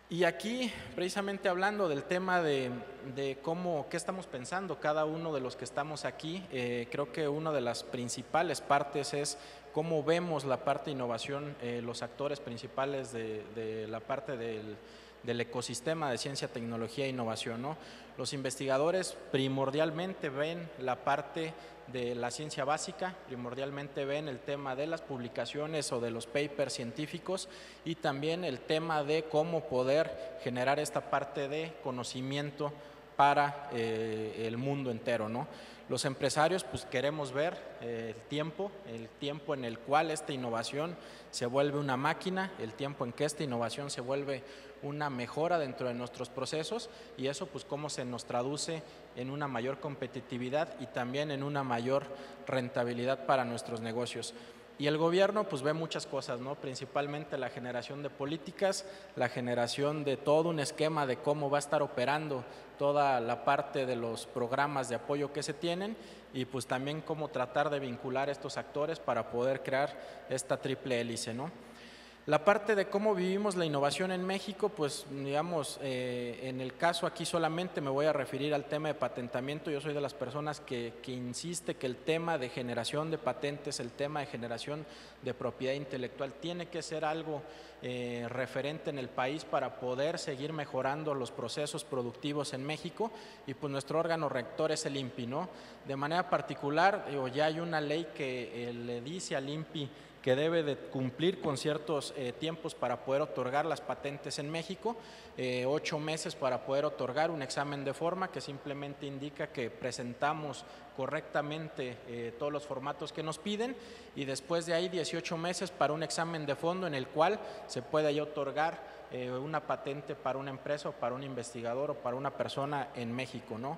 Y aquí, precisamente hablando del tema de qué estamos pensando cada uno de los que estamos aquí, creo que una de las principales partes es cómo vemos la parte de innovación, los actores principales de la parte del ecosistema de ciencia, tecnología e innovación, ¿no? Los investigadores primordialmente ven la parte de la ciencia básica, primordialmente ven el tema de las publicaciones o de los papers científicos y también el tema de cómo poder generar esta parte de conocimiento para el mundo entero, ¿no? Los empresarios pues queremos ver el tiempo en el cual esta innovación se vuelve una máquina, el tiempo en que esta innovación se vuelve una mejora dentro de nuestros procesos y eso pues cómo se nos traduce en una mayor competitividad y también en una mayor rentabilidad para nuestros negocios. Y el gobierno pues ve muchas cosas, ¿no? Principalmente la generación de políticas, la generación de todo un esquema de cómo va a estar operando toda la parte de los programas de apoyo que se tienen y pues también cómo tratar de vincular estos actores para poder crear esta triple hélice, ¿no? La parte de cómo vivimos la innovación en México, pues digamos, en el caso aquí solamente me voy a referir al tema de patentamiento. Yo soy de las personas que insiste que el tema de generación de patentes, el tema de generación de propiedad intelectual tiene que ser algo referente en el país para poder seguir mejorando los procesos productivos en México y pues nuestro órgano rector es el INPI, ¿no? De manera particular, ya hay una ley que le dice al INPI que debe de cumplir con ciertos tiempos para poder otorgar las patentes en México, 8 meses para poder otorgar un examen de forma que simplemente indica que presentamos correctamente todos los formatos que nos piden y después de ahí 18 meses para un examen de fondo en el cual se puede ya otorgar una patente para una empresa o para un investigador o para una persona en México, ¿no?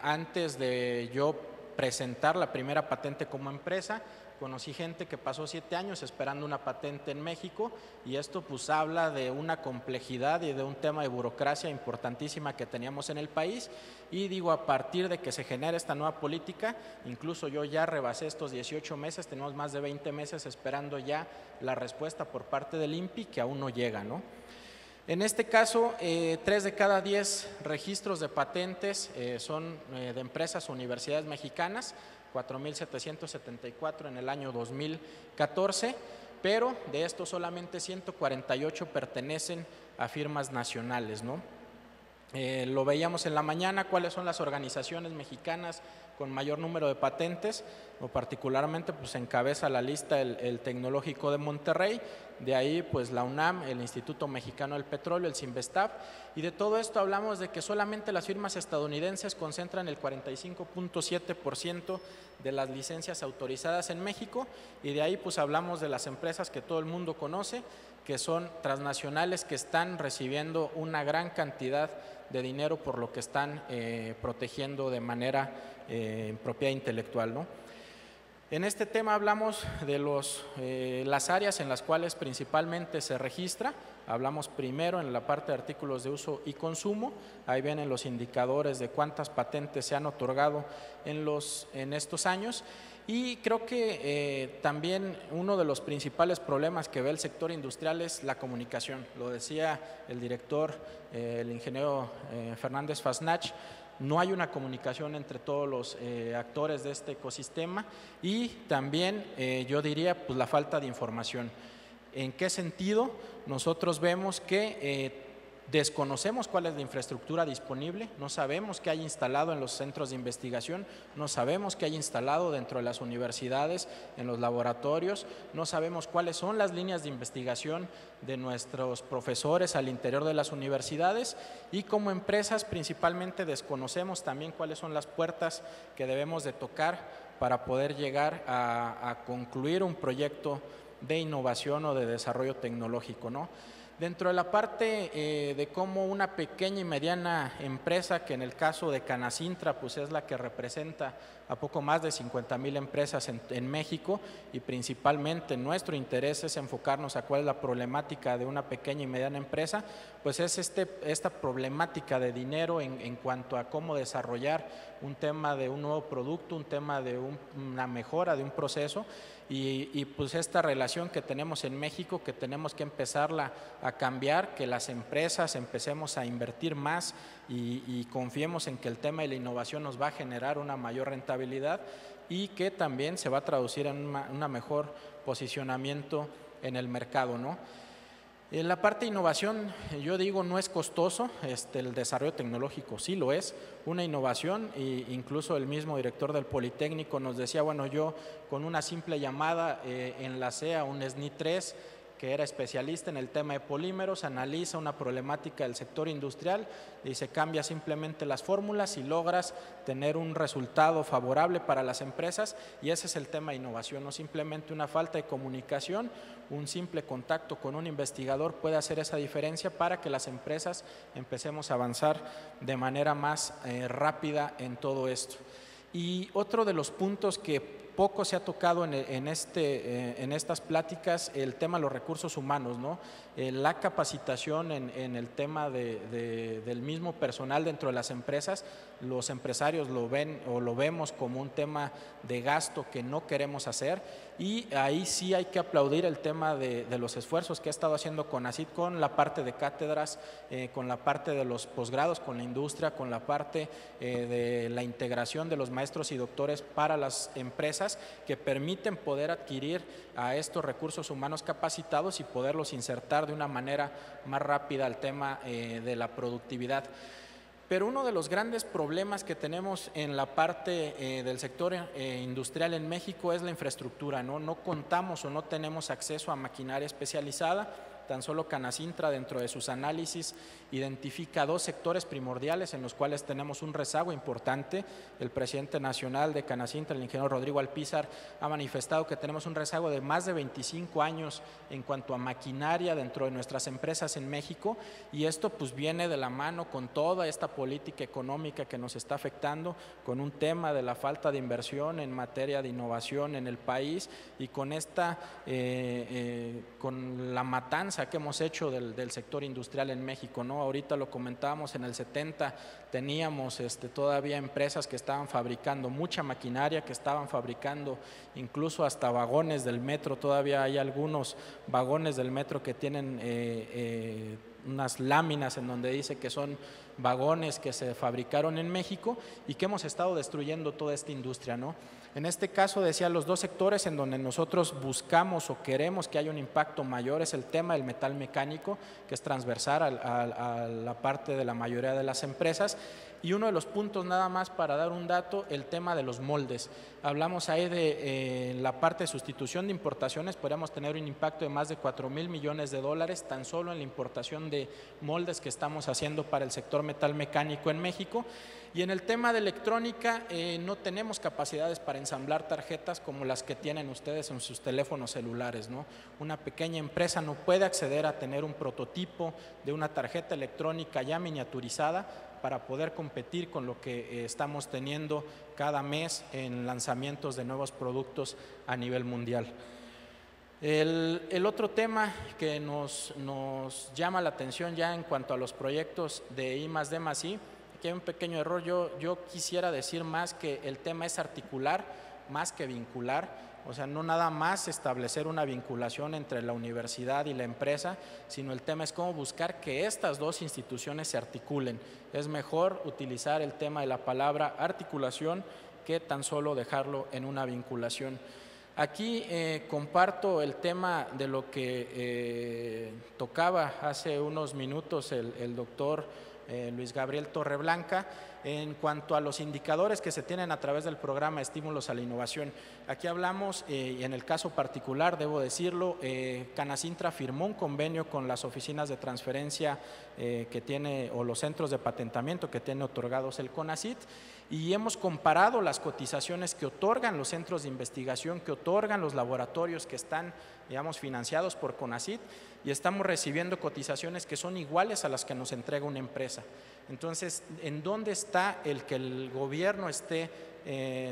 Antes de yo presentar la primera patente como empresa, conocí gente que pasó 7 años esperando una patente en México y esto pues habla de una complejidad y de un tema de burocracia importantísima que teníamos en el país y digo, a partir de que se genera esta nueva política, incluso yo ya rebasé estos 18 meses, tenemos más de 20 meses esperando ya la respuesta por parte del INPI que aún no llega, ¿no? En este caso, 3 de cada 10 registros de patentes son de empresas o universidades mexicanas, 4,774 en el año 2014, pero de estos solamente 148 pertenecen a firmas nacionales, ¿no? Lo veíamos en la mañana, cuáles son las organizaciones mexicanas con mayor número de patentes, o particularmente pues encabeza la lista el Tecnológico de Monterrey, de ahí pues la UNAM, el Instituto Mexicano del Petróleo, el CINVESTAB, y de todo esto hablamos de que solamente las firmas estadounidenses concentran el 45.7% de las licencias autorizadas en México, y de ahí pues hablamos de las empresas que todo el mundo conoce, que son transnacionales que están recibiendo una gran cantidad de dinero por lo que están protegiendo de manera propiedad intelectual, ¿no? En este tema hablamos de las áreas en las cuales principalmente se registra. Hablamos primero en la parte de artículos de uso y consumo. Ahí vienen los indicadores de cuántas patentes se han otorgado en estos años. Y creo que también uno de los principales problemas que ve el sector industrial es la comunicación. Lo decía el director, el ingeniero Fernández Fasnach. No hay una comunicación entre todos los actores de este ecosistema y también yo diría pues la falta de información. ¿En qué sentido? Nosotros vemos que desconocemos cuál es la infraestructura disponible, no sabemos qué hay instalado en los centros de investigación, no sabemos qué hay instalado dentro de las universidades, en los laboratorios, no sabemos cuáles son las líneas de investigación de nuestros profesores al interior de las universidades y como empresas principalmente desconocemos también cuáles son las puertas que debemos de tocar para poder llegar a concluir un proyecto de innovación o de desarrollo tecnológico, ¿no? Dentro de la parte de cómo una pequeña y mediana empresa, que en el caso de Canacintra pues es la que representa a poco más de 50,000 empresas en México y principalmente nuestro interés es enfocarnos a cuál es la problemática de una pequeña y mediana empresa, pues es esta problemática de dinero en cuanto a cómo desarrollar un tema de un nuevo producto, un tema de una mejora de un proceso y pues esta relación que tenemos en México que tenemos que empezarla a a cambiar, que las empresas empecemos a invertir más y confiemos en que el tema de la innovación nos va a generar una mayor rentabilidad y que también se va a traducir en un mejor posicionamiento en el mercado, ¿no? En la parte de innovación, yo digo, no es costoso, el desarrollo tecnológico sí lo es, una innovación, e incluso el mismo director del Politécnico nos decía, bueno, yo con una simple llamada enlacé a un SNI 3 que era especialista en el tema de polímeros, analiza una problemática del sector industrial y se cambia simplemente las fórmulas y logras tener un resultado favorable para las empresas, y ese es el tema de innovación, no simplemente una falta de comunicación, un simple contacto con un investigador puede hacer esa diferencia para que las empresas empecemos a avanzar de manera más rápida en todo esto. Y otro de los puntos que poco se ha tocado en estas pláticas, el tema de los recursos humanos, ¿no? La capacitación en el tema del mismo personal dentro de las empresas. Los empresarios lo ven o lo vemos como un tema de gasto que no queremos hacer, y ahí sí hay que aplaudir el tema de los esfuerzos que ha estado haciendo CONACYT con la parte de cátedras, con la parte de los posgrados, con la industria, con la parte de la integración de los maestros y doctores para las empresas, que permiten poder adquirir a estos recursos humanos capacitados y poderlos insertar de una manera más rápida al tema de la productividad. Pero uno de los grandes problemas que tenemos en la parte del sector industrial en México es la infraestructura, ¿no? No contamos o no tenemos acceso a maquinaria especializada. Tan solo Canacintra, dentro de sus análisis, identifica 2 sectores primordiales en los cuales tenemos un rezago importante. El presidente nacional de Canacintra, el ingeniero Rodrigo Alpizar, ha manifestado que tenemos un rezago de más de 25 años en cuanto a maquinaria dentro de nuestras empresas en México, y esto pues viene de la mano con toda esta política económica que nos está afectando, con un tema de la falta de inversión en materia de innovación en el país, y con con la matanza que hemos hecho del sector industrial en México, ¿no? Ahorita lo comentábamos, en el 70 teníamos todavía empresas que estaban fabricando mucha maquinaria, que estaban fabricando incluso hasta vagones del metro. Todavía hay algunos vagones del metro que tienen unas láminas en donde dice que son vagones que se fabricaron en México, y que hemos estado destruyendo toda esta industria, ¿no? En este caso, decía, los 2 sectores en donde nosotros buscamos o queremos que haya un impacto mayor es el tema del metal mecánico, que es transversal a la parte de la mayoría de las empresas. Y uno de los puntos, nada más para dar un dato, el tema de los moldes. Hablamos ahí de la parte de sustitución de importaciones, podríamos tener un impacto de más de 4,000 millones de dólares tan solo en la importación de moldes que estamos haciendo para el sector metal mecánico en México. Y en el tema de electrónica, no tenemos capacidades para ensamblar tarjetas como las que tienen ustedes en sus teléfonos celulares, ¿no? Una pequeña empresa no puede acceder a tener un prototipo de una tarjeta electrónica ya miniaturizada para poder competir con lo que estamos teniendo cada mes en lanzamientos de nuevos productos a nivel mundial. El otro tema que nos llama la atención ya en cuanto a los proyectos de I+D+I, aquí hay un pequeño error. Yo quisiera decir más que el tema es articular más que vincular. O sea, no nada más establecer una vinculación entre la universidad y la empresa, sino el tema es cómo buscar que estas 2 instituciones se articulen. Es mejor utilizar el tema de la palabra articulación que tan solo dejarlo en una vinculación. Aquí comparto el tema de lo que tocaba hace unos minutos el doctor Luis Gabriel Torreblanca, en cuanto a los indicadores que se tienen a través del programa Estímulos a la Innovación. Aquí hablamos, y en el caso particular, debo decirlo, Canacintra firmó un convenio con las oficinas de transferencia que tiene, o los centros de patentamiento que tiene otorgados el CONACYT, y hemos comparado las cotizaciones que otorgan los centros de investigación, que otorgan los laboratorios que están, digamos, financiados por CONACYT, y estamos recibiendo cotizaciones que son iguales a las que nos entrega una empresa. Entonces, ¿en dónde está el que el gobierno esté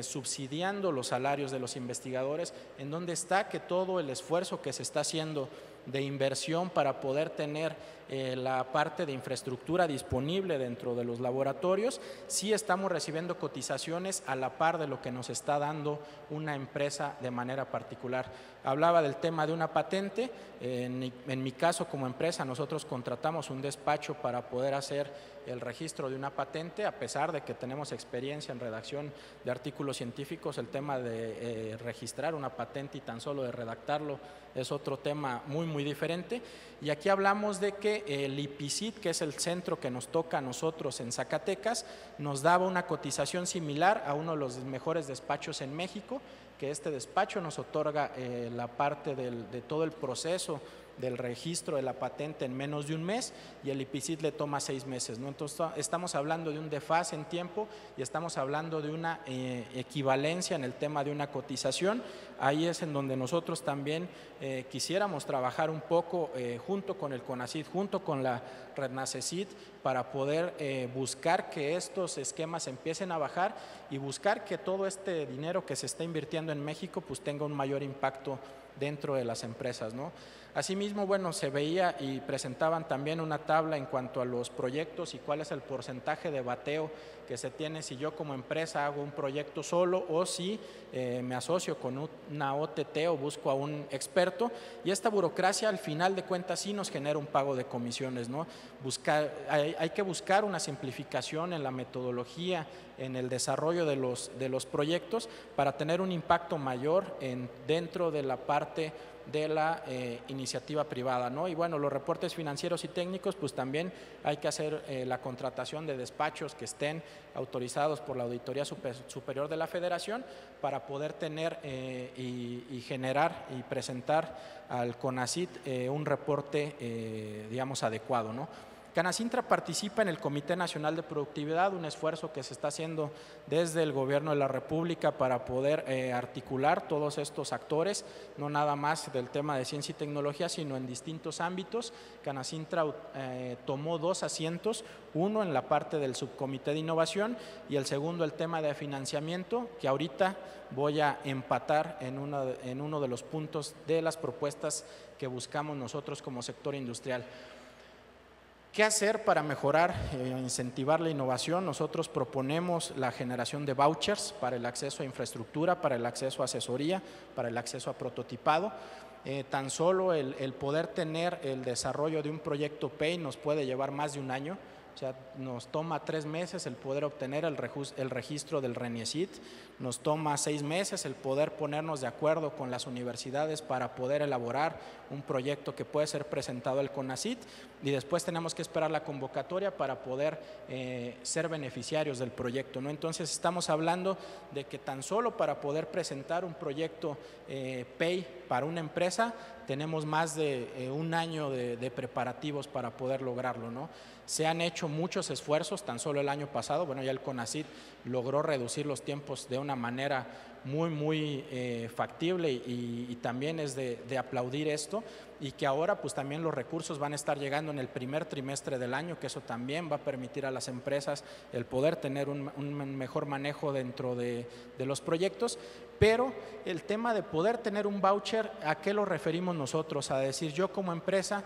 subsidiando los salarios de los investigadores? ¿En dónde está que todo el esfuerzo que se está haciendo de inversión para poder tener la parte de infraestructura disponible dentro de los laboratorios. Sí estamos recibiendo cotizaciones a la par de lo que nos está dando una empresa de manera particular. Hablaba del tema de una patente. En mi caso, como empresa, nosotros contratamos un despacho para poder hacer el registro de una patente, a pesar de que tenemos experiencia en redacción de artículos científicos. El tema de registrar una patente y tan solo de redactarlo es otro tema muy diferente. Y aquí hablamos de que el IPICIT, que es el centro que nos toca a nosotros en Zacatecas, nos daba una cotización similar a uno de los mejores despachos en México, que este despacho nos otorga la parte de todo el proceso del registro de la patente en menos de un mes, y el IPICIT le toma 6 meses, ¿no? Entonces estamos hablando de un desfase en tiempo y estamos hablando de una equivalencia en el tema de una cotización. Ahí es en donde nosotros también quisiéramos trabajar un poco junto con el CONACYT, junto con la REDNACECYT, para poder buscar que estos esquemas empiecen a bajar y buscar que todo este dinero que se está invirtiendo en México pues tenga un mayor impacto dentro de las empresas, ¿no? Asimismo, bueno, se veía y presentaban también una tabla en cuanto a los proyectos y cuál es el porcentaje de bateo que se tiene si yo como empresa hago un proyecto solo o si me asocio con una OTT o busco a un experto, y esta burocracia al final de cuentas sí nos genera un pago de comisiones, ¿no? Hay que buscar una simplificación en la metodología, en el desarrollo de los proyectos para tener un impacto mayor dentro de la parte de la iniciativa privada, ¿no? Y bueno, los reportes financieros y técnicos, pues también hay que hacer la contratación de despachos que estén autorizados por la Auditoría Superior de la Federación para poder tener y generar y presentar al CONACYT un reporte, digamos, adecuado, ¿no? Canacintra participa en el Comité Nacional de Productividad, un esfuerzo que se está haciendo desde el Gobierno de la República para poder articular todos estos actores, no nada más del tema de ciencia y tecnología, sino en distintos ámbitos. Canacintra tomó 2 asientos, uno en la parte del Subcomité de Innovación y el segundo el tema de financiamiento, que ahorita voy a empatar en uno de los puntos de las propuestas que buscamos nosotros como sector industrial. ¿Qué hacer para mejorar e incentivar la innovación? Nosotros proponemos la generación de vouchers para el acceso a infraestructura, para el acceso a asesoría, para el acceso a prototipado. Tan solo el poder tener el desarrollo de un proyecto PEI nos puede llevar más de un año. O sea, nos toma 3 meses el poder obtener el registro del RENIECIT, nos toma 6 meses el poder ponernos de acuerdo con las universidades para poder elaborar un proyecto que puede ser presentado al CONACYT, y después tenemos que esperar la convocatoria para poder ser beneficiarios del proyecto, ¿no? Entonces estamos hablando de que tan solo para poder presentar un proyecto PEI para una empresa tenemos más de un año de preparativos para poder lograrlo, ¿no? Se han hecho muchos esfuerzos, tan solo el año pasado, bueno, ya el CONACYT logró reducir los tiempos de una manera muy factible y también es de aplaudir esto, y que ahora pues también los recursos van a estar llegando en el primer trimestre del año, que eso también va a permitir a las empresas el poder tener un mejor manejo dentro de los proyectos. Pero el tema de poder tener un voucher, ¿a qué lo referimos nosotros? A decir, yo como empresa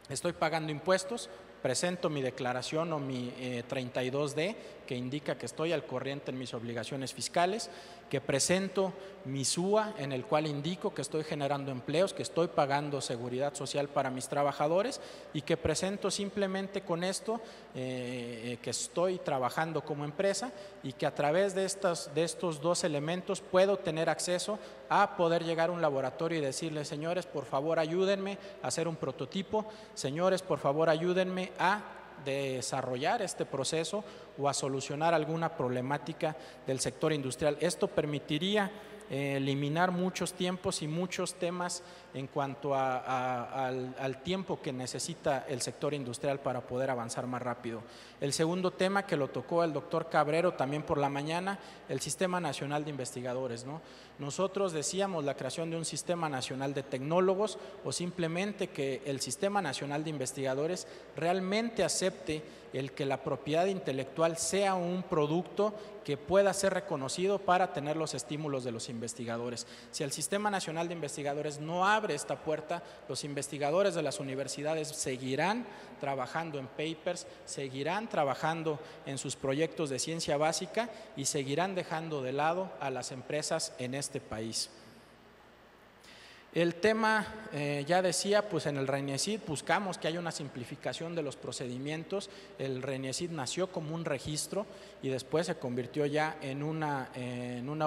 estoy pagando impuestos, presento mi declaración o mi 32D que indica que estoy al corriente en mis obligaciones fiscales, que presento mi SUA en el cual indico que estoy generando empleos, que estoy pagando seguridad social para mis trabajadores, y que presento simplemente con esto que estoy trabajando como empresa y que a través de estos 2 elementos puedo tener acceso a poder llegar a un laboratorio y decirles, señores, por favor ayúdenme a hacer un prototipo, señores, por favor ayúdenme a desarrollar este proceso o a solucionar alguna problemática del sector industrial. Esto permitiría eliminar muchos tiempos y muchos temas en cuanto al tiempo que necesita el sector industrial para poder avanzar más rápido. El segundo tema que lo tocó el doctor Cabrero también por la mañana, el Sistema Nacional de Investigadores, ¿no? Nosotros decíamos la creación de un Sistema Nacional de Tecnólogos, o simplemente que el Sistema Nacional de Investigadores realmente acepte el que la propiedad intelectual sea un producto que pueda ser reconocido para tener los estímulos de los investigadores. Si el Sistema Nacional de Investigadores no abre esta puerta, los investigadores de las universidades seguirán trabajando en papers, seguirán trabajando en sus proyectos de ciencia básica y seguirán dejando de lado a las empresas en este país. El tema, ya decía, pues en el RENIECID buscamos que haya una simplificación de los procedimientos. El RENIECID nació como un registro y después se convirtió ya en una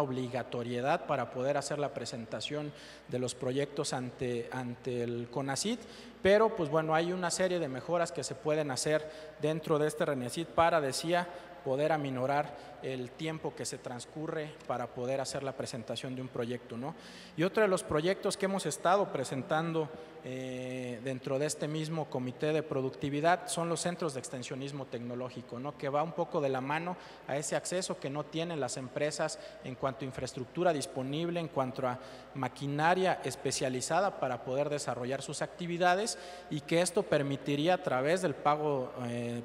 obligatoriedad para poder hacer la presentación de los proyectos ante el CONACYT, pero pues bueno, hay una serie de mejoras que se pueden hacer dentro de este RENIECID para, decía, poder aminorar el tiempo que se transcurre para poder hacer la presentación de un proyecto, ¿no? Y otro de los proyectos que hemos estado presentando dentro de este mismo comité de productividad son los centros de extensionismo tecnológico, ¿no? Que va un poco de la mano a ese acceso que no tienen las empresas en cuanto a infraestructura disponible, en cuanto a maquinaria especializada para poder desarrollar sus actividades, y que esto permitiría a través del pago,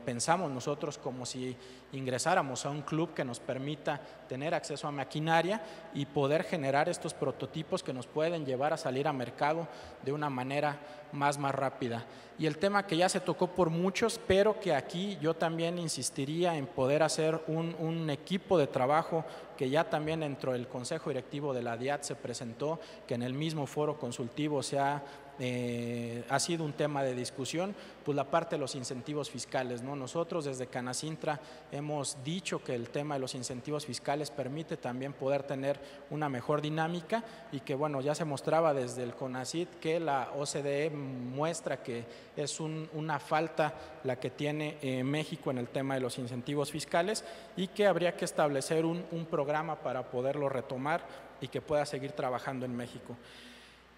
pensamos nosotros, como si ingresáramos a un club que nos permita tener acceso a maquinaria y poder generar estos prototipos que nos pueden llevar a salir a mercado de una manera más rápida. Y el tema que ya se tocó por muchos, pero que aquí yo también insistiría en poder hacer un equipo de trabajo que ya también dentro del Consejo Directivo de la DIAT se presentó, que en el mismo foro consultivo ha sido un tema de discusión, pues la parte de los incentivos fiscales, ¿no? Nosotros desde Canacintra hemos dicho que el tema de los incentivos fiscales permite también poder tener una mejor dinámica, y que bueno, ya se mostraba desde el CONACYT que la OCDE muestra que es una falta la que tiene México en el tema de los incentivos fiscales, y que habría que establecer un programa para poderlo retomar y que pueda seguir trabajando en México.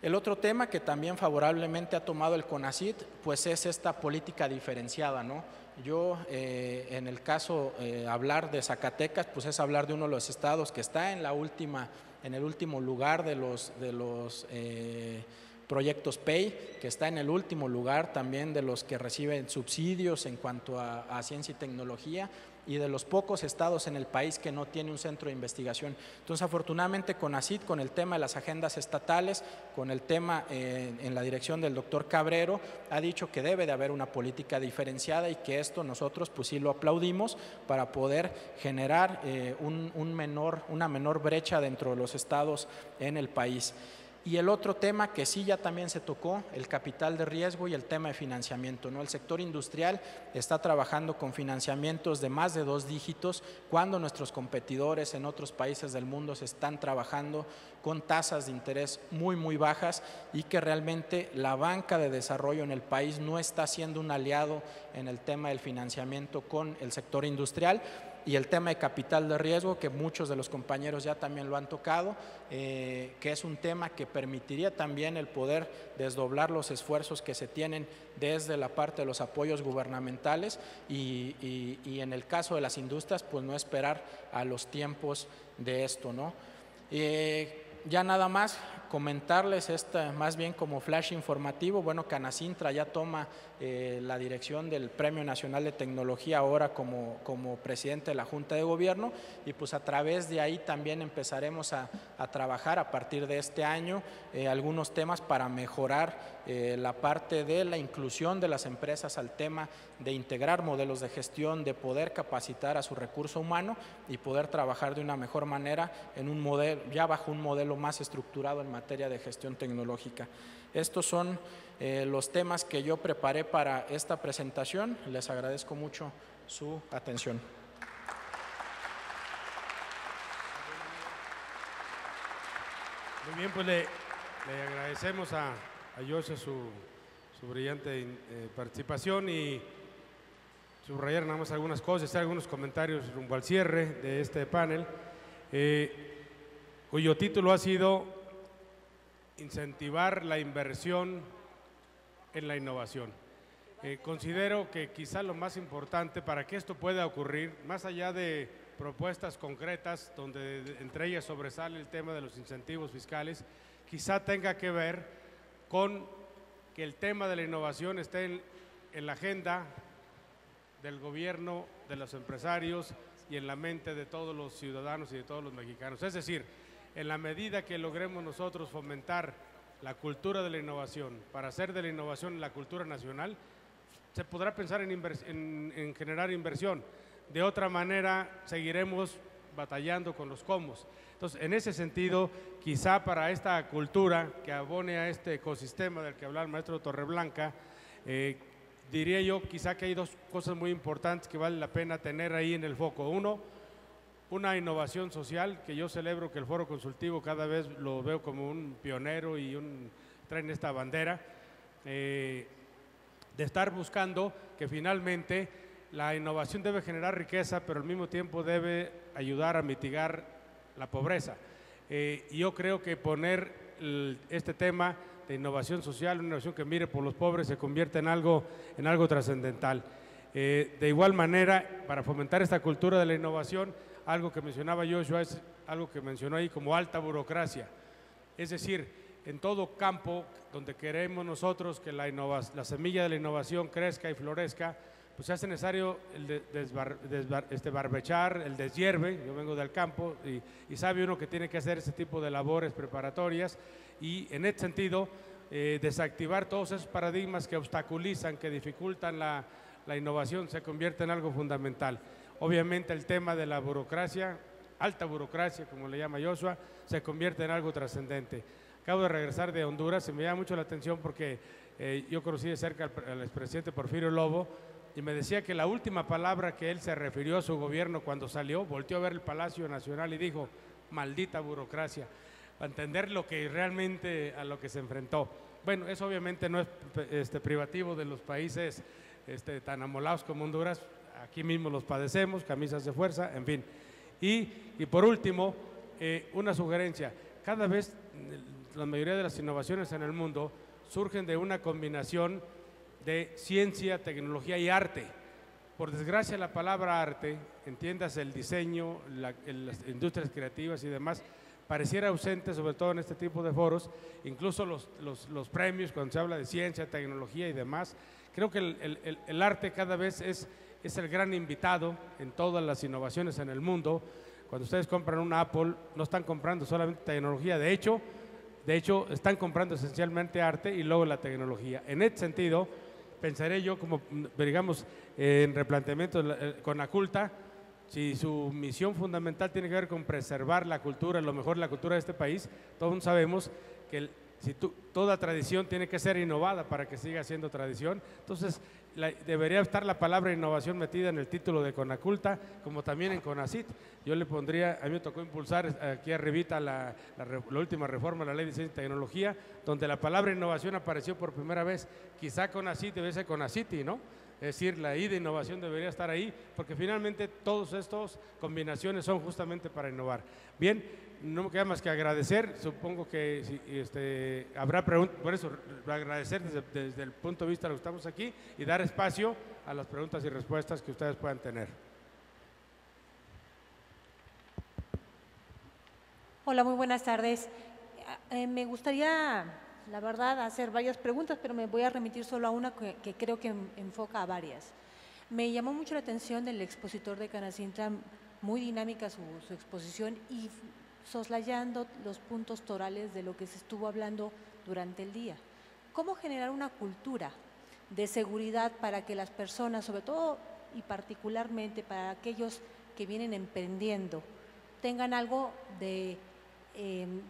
El otro tema que también favorablemente ha tomado el CONACYT, pues es esta política diferenciada, ¿no? Yo, en el caso, hablar de Zacatecas, pues es hablar de uno de los estados que está en el último lugar de los proyectos PEI, que está en el último lugar también de los que reciben subsidios en cuanto a ciencia y tecnología, y de los pocos estados en el país que no tiene un centro de investigación. Entonces, afortunadamente, CONACYT, con el tema de las agendas estatales, con el tema en la dirección del doctor Cabrero, ha dicho que debe de haber una política diferenciada, y que esto nosotros pues sí lo aplaudimos, para poder generar una menor brecha dentro de los estados en el país. Y el otro tema que sí ya también se tocó, el capital de riesgo y el tema de financiamiento, ¿no? El sector industrial está trabajando con financiamientos de más de 2 dígitos, cuando nuestros competidores en otros países del mundo se están trabajando con tasas de interés muy bajas, y que realmente la banca de desarrollo en el país no está siendo un aliado en el tema del financiamiento con el sector industrial. Y el tema de capital de riesgo, que muchos de los compañeros ya también lo han tocado, que es un tema que permitiría también el poder desdoblar los esfuerzos que se tienen desde la parte de los apoyos gubernamentales, y en el caso de las industrias, pues no esperar a los tiempos de esto, ¿no? Ya nada más comentarles más bien como flash informativo. Bueno, Canacintra ya toma la dirección del Premio Nacional de Tecnología ahora como presidente de la Junta de Gobierno, y pues a través de ahí también empezaremos a trabajar a partir de este año algunos temas para mejorar la parte de la inclusión de las empresas al tema de integrar modelos de gestión, de poder capacitar a su recurso humano y poder trabajar de una mejor manera en un modelo, ya bajo un modelo más estructurado en materia de gestión tecnológica. Estos son los temas que yo preparé para esta presentación. Les agradezco mucho su atención. Muy bien, pues le agradecemos a Joshua su brillante participación, y subrayar nada más algunas cosas, algunos comentarios rumbo al cierre de este panel, cuyo título ha sido incentivar la inversión en la innovación. Considero que quizá lo más importante para que esto pueda ocurrir, más allá de propuestas concretas, donde entre ellas sobresale el tema de los incentivos fiscales, quizá tenga que ver con que el tema de la innovación esté en la agenda del gobierno, de los empresarios y en la mente de todos los ciudadanos y de todos los mexicanos. Es decir, en la medida que logremos nosotros fomentar la cultura de la innovación, para hacer de la innovación la cultura nacional, se podrá pensar en generar inversión. De otra manera, seguiremos batallando con los cómo. Entonces, en ese sentido, quizá para esta cultura que abone a este ecosistema del que hablaba el maestro Torreblanca, diría yo quizá que hay dos cosas muy importantes que vale la pena tener ahí en el foco. Uno, una innovación social, que yo celebro que el Foro Consultivo cada vez lo veo como un pionero y traen esta bandera, de estar buscando que finalmente la innovación debe generar riqueza, pero al mismo tiempo debe ayudar a mitigar la pobreza. Y yo creo que poner este tema de innovación social, una innovación que mire por los pobres, se convierte en algo trascendental. De igual manera, para fomentar esta cultura de la innovación, algo que mencionaba Joshua es algo que mencionó ahí como alta burocracia. Es decir, en todo campo donde queremos nosotros que la semilla de la innovación crezca y florezca, pues se hace necesario barbechar, el deshierve. Yo vengo del campo y sabe uno que tiene que hacer ese tipo de labores preparatorias y en este sentido desactivar todos esos paradigmas que obstaculizan, que dificultan la innovación, se convierte en algo fundamental. Obviamente el tema de la burocracia, alta burocracia como le llama Joshua, se convierte en algo trascendente. Acabo de regresar de Honduras y me llama mucho la atención porque yo conocí de cerca al expresidente Porfirio Lobo y me decía que la última palabra que él se refirió a su gobierno cuando salió, volteó a ver el Palacio Nacional y dijo, maldita burocracia, para entender lo que realmente a lo que se enfrentó. Bueno, eso obviamente no es privativo de los países tan amolados como Honduras, aquí mismo los padecemos, camisas de fuerza, en fin. Y por último, una sugerencia, cada vez la mayoría de las innovaciones en el mundo surgen de una combinación de ciencia, tecnología y arte. Por desgracia la palabra arte, entiendas el diseño, las industrias creativas y demás, pareciera ausente, sobre todo en este tipo de foros, incluso los premios cuando se habla de ciencia, tecnología y demás. Creo que el arte cada vez es el gran invitado en todas las innovaciones en el mundo. Cuando ustedes compran una Apple, no están comprando solamente tecnología, de hecho están comprando esencialmente arte y luego la tecnología. En este sentido, pensaré yo como, digamos, en replanteamiento con Aculta, si su misión fundamental tiene que ver con preservar la cultura, lo mejor la cultura de este país, todos sabemos que toda tradición tiene que ser innovada para que siga siendo tradición. Entonces, debería estar la palabra innovación metida en el título de Conaculta, como también en CONACYT. Yo le pondría, a mí me tocó impulsar aquí arribita la última reforma de la Ley de Ciencia y Tecnología, donde la palabra innovación apareció por primera vez. Quizá CONACYT debe ser CONACYTI, ¿no? Es decir, la I de innovación debería estar ahí, porque finalmente todas estas combinaciones son justamente para innovar. Bien, no me queda más que agradecer, supongo que habrá preguntas, por eso agradecer desde el punto de vista de lo que estamos aquí y dar espacio a las preguntas y respuestas que ustedes puedan tener. Hola, muy buenas tardes. Me gustaría, la verdad, hacer varias preguntas, pero me voy a remitir solo a una que creo que enfoca a varias. Me llamó mucho la atención del expositor de Canacintra, muy dinámica su exposición y soslayando los puntos torales de lo que se estuvo hablando durante el día. ¿Cómo generar una cultura de seguridad para que las personas, sobre todo y particularmente para aquellos que vienen emprendiendo, tengan algo de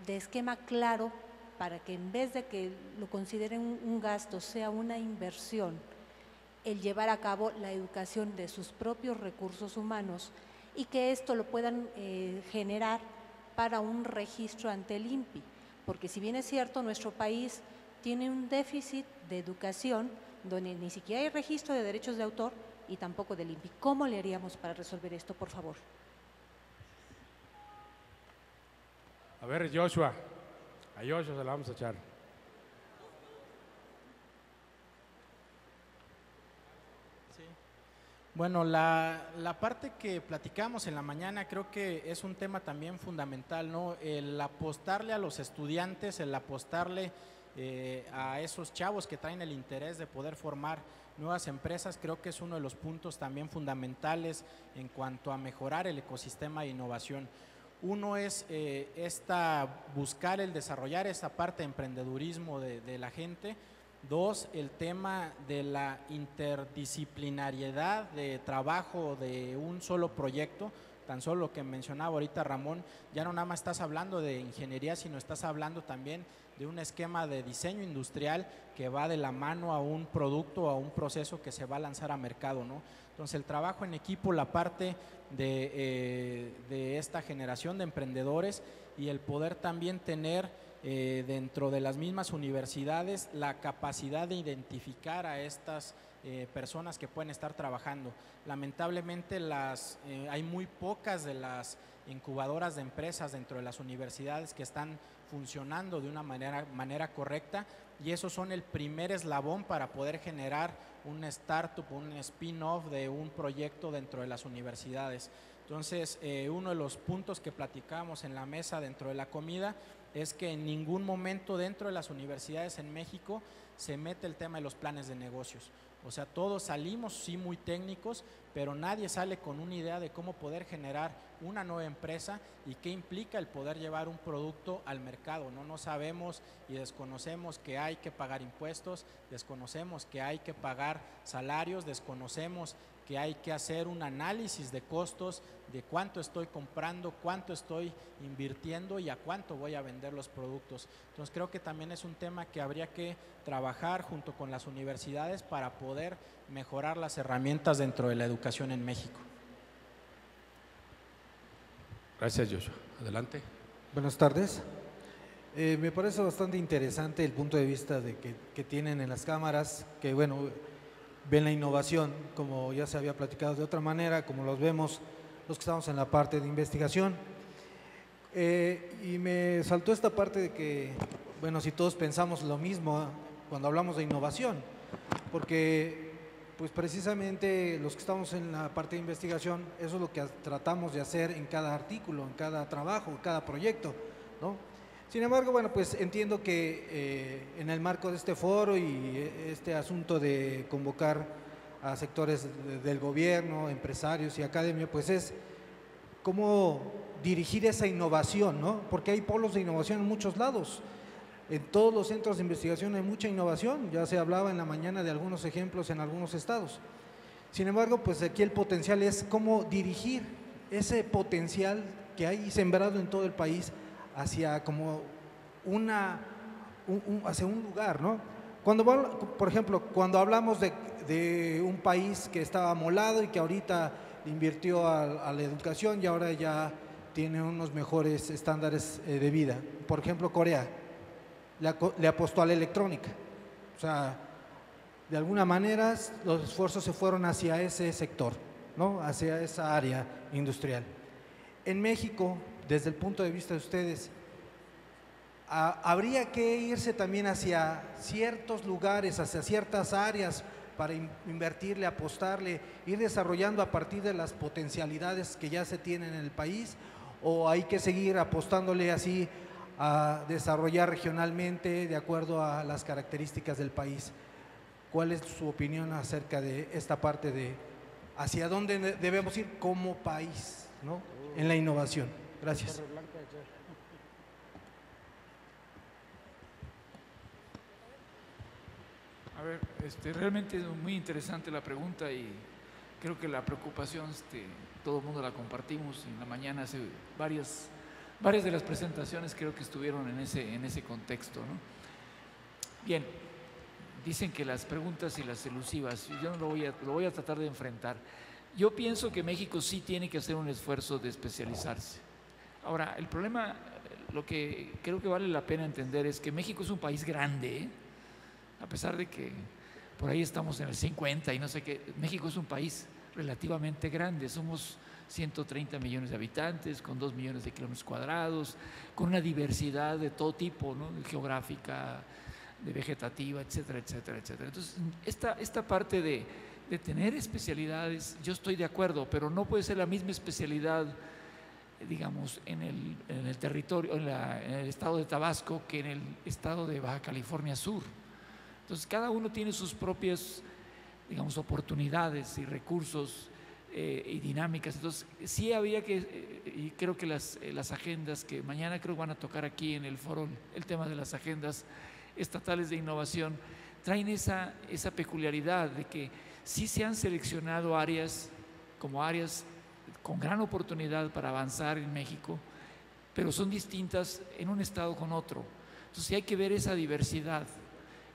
esquema claro para que en vez de que lo consideren un gasto, sea una inversión, el llevar a cabo la educación de sus propios recursos humanos y que esto lo puedan generar para un registro ante el INPI? Porque si bien es cierto, nuestro país tiene un déficit de educación donde ni siquiera hay registro de derechos de autor y tampoco del INPI. ¿Cómo le haríamos para resolver esto, por favor? A ver, Joshua, a Joshua se la vamos a echar. Bueno, la parte que platicamos en la mañana creo que es un tema también fundamental, ¿no? El apostarle a los estudiantes, el apostarle a esos chavos que traen el interés de poder formar nuevas empresas, creo que es uno de los puntos también fundamentales en cuanto a mejorar el ecosistema de innovación. Uno es buscar el desarrollar esta parte de emprendedurismo de la gente. Dos, el tema de la interdisciplinariedad de trabajo de un solo proyecto. Tan solo lo que mencionaba ahorita Ramón, ya no nada más estás hablando de ingeniería, sino estás hablando también de un esquema de diseño industrial que va de la mano a un producto, a un proceso que se va a lanzar a mercado, ¿no? Entonces el trabajo en equipo, la parte de esta generación de emprendedores y el poder también tener dentro de las mismas universidades la capacidad de identificar a estas personas que pueden estar trabajando. Lamentablemente hay muy pocas de las incubadoras de empresas dentro de las universidades que están funcionando de una manera correcta, y esos son el primer eslabón para poder generar un startup, un spin-off de un proyecto dentro de las universidades. Entonces, uno de los puntos que platicamos en la mesa dentro de la comida es que en ningún momento dentro de las universidades en México se mete el tema de los planes de negocios. O sea, todos salimos sí muy técnicos, pero nadie sale con una idea de cómo poder generar una nueva empresa y qué implica el poder llevar un producto al mercado, ¿no? No sabemos y desconocemos que hay que pagar impuestos, desconocemos que hay que pagar salarios, desconocemos que hay que hacer un análisis de costos, de cuánto estoy comprando, cuánto estoy invirtiendo y a cuánto voy a vender los productos. Entonces creo que también es un tema que habría que trabajar junto con las universidades para poder mejorar las herramientas dentro de la educación en México. Gracias, Joshua. Adelante. Buenas tardes. Me parece bastante interesante el punto de vista que tienen en las cámaras, que bueno, ven la innovación, como ya se había platicado de otra manera, como los vemos los que estamos en la parte de investigación. Y me saltó esta parte de que, bueno, si todos pensamos lo mismo cuando hablamos de innovación, porque pues precisamente los que estamos en la parte de investigación, eso es lo que tratamos de hacer en cada artículo, en cada trabajo, en cada proyecto, ¿no? Sin embargo, bueno, pues entiendo que en el marco de este foro y este asunto de convocar a sectores del gobierno, empresarios y academia, pues es cómo dirigir esa innovación, ¿no? Porque hay polos de innovación en muchos lados. En todos los centros de investigación hay mucha innovación, ya se hablaba en la mañana de algunos ejemplos en algunos estados. Sin embargo, pues aquí el potencial es cómo dirigir ese potencial que hay sembrado en todo el país hacia como hacia un lugar, ¿no? Por ejemplo, cuando hablamos de un país que estaba amolado y que ahorita invirtió a la educación y ahora ya tiene unos mejores estándares de vida. Por ejemplo, Corea le apostó a la electrónica. O sea, de alguna manera los esfuerzos se fueron hacia ese sector, ¿no? Hacia esa área industrial. En México, desde el punto de vista de ustedes, habría que irse también hacia ciertos lugares, hacia ciertas áreas para invertirle, apostarle, ir desarrollando a partir de las potencialidades que ya se tienen en el país, o hay que seguir apostándole así a desarrollar regionalmente de acuerdo a las características del país. ¿Cuál es su opinión acerca de esta parte de hacia dónde debemos ir como país, ¿no? En la innovación? Gracias. A ver, realmente es muy interesante la pregunta y creo que la preocupación todo el mundo la compartimos. En la mañana hace varias de las presentaciones creo que estuvieron en ese contexto, ¿no? Bien, dicen que las preguntas y las elusivas, yo no lo voy a tratar de enfrentar. Yo pienso que México sí tiene que hacer un esfuerzo de especializarse. Ahora, el problema, lo que creo que vale la pena entender es que México es un país grande, ¿eh? A pesar de que por ahí estamos en el 50 y no sé qué, México es un país relativamente grande, somos 130 millones de habitantes, con 2 millones de kilómetros cuadrados, con una diversidad de todo tipo, ¿no? Geográfica, de vegetativa, etcétera, etcétera, etcétera. Entonces, esta parte de tener especialidades, yo estoy de acuerdo, pero no puede ser la misma especialidad, digamos, en el territorio, en el estado de Tabasco que en el estado de Baja California Sur. Entonces, cada uno tiene sus propias digamos, oportunidades y recursos y dinámicas. Entonces, sí había que, y creo que las agendas que mañana creo van a tocar aquí en el foro, el tema de las agendas estatales de innovación, traen esa peculiaridad de que sí se han seleccionado áreas como áreas con gran oportunidad para avanzar en México, pero son distintas en un estado con otro. Entonces sí hay que ver esa diversidad.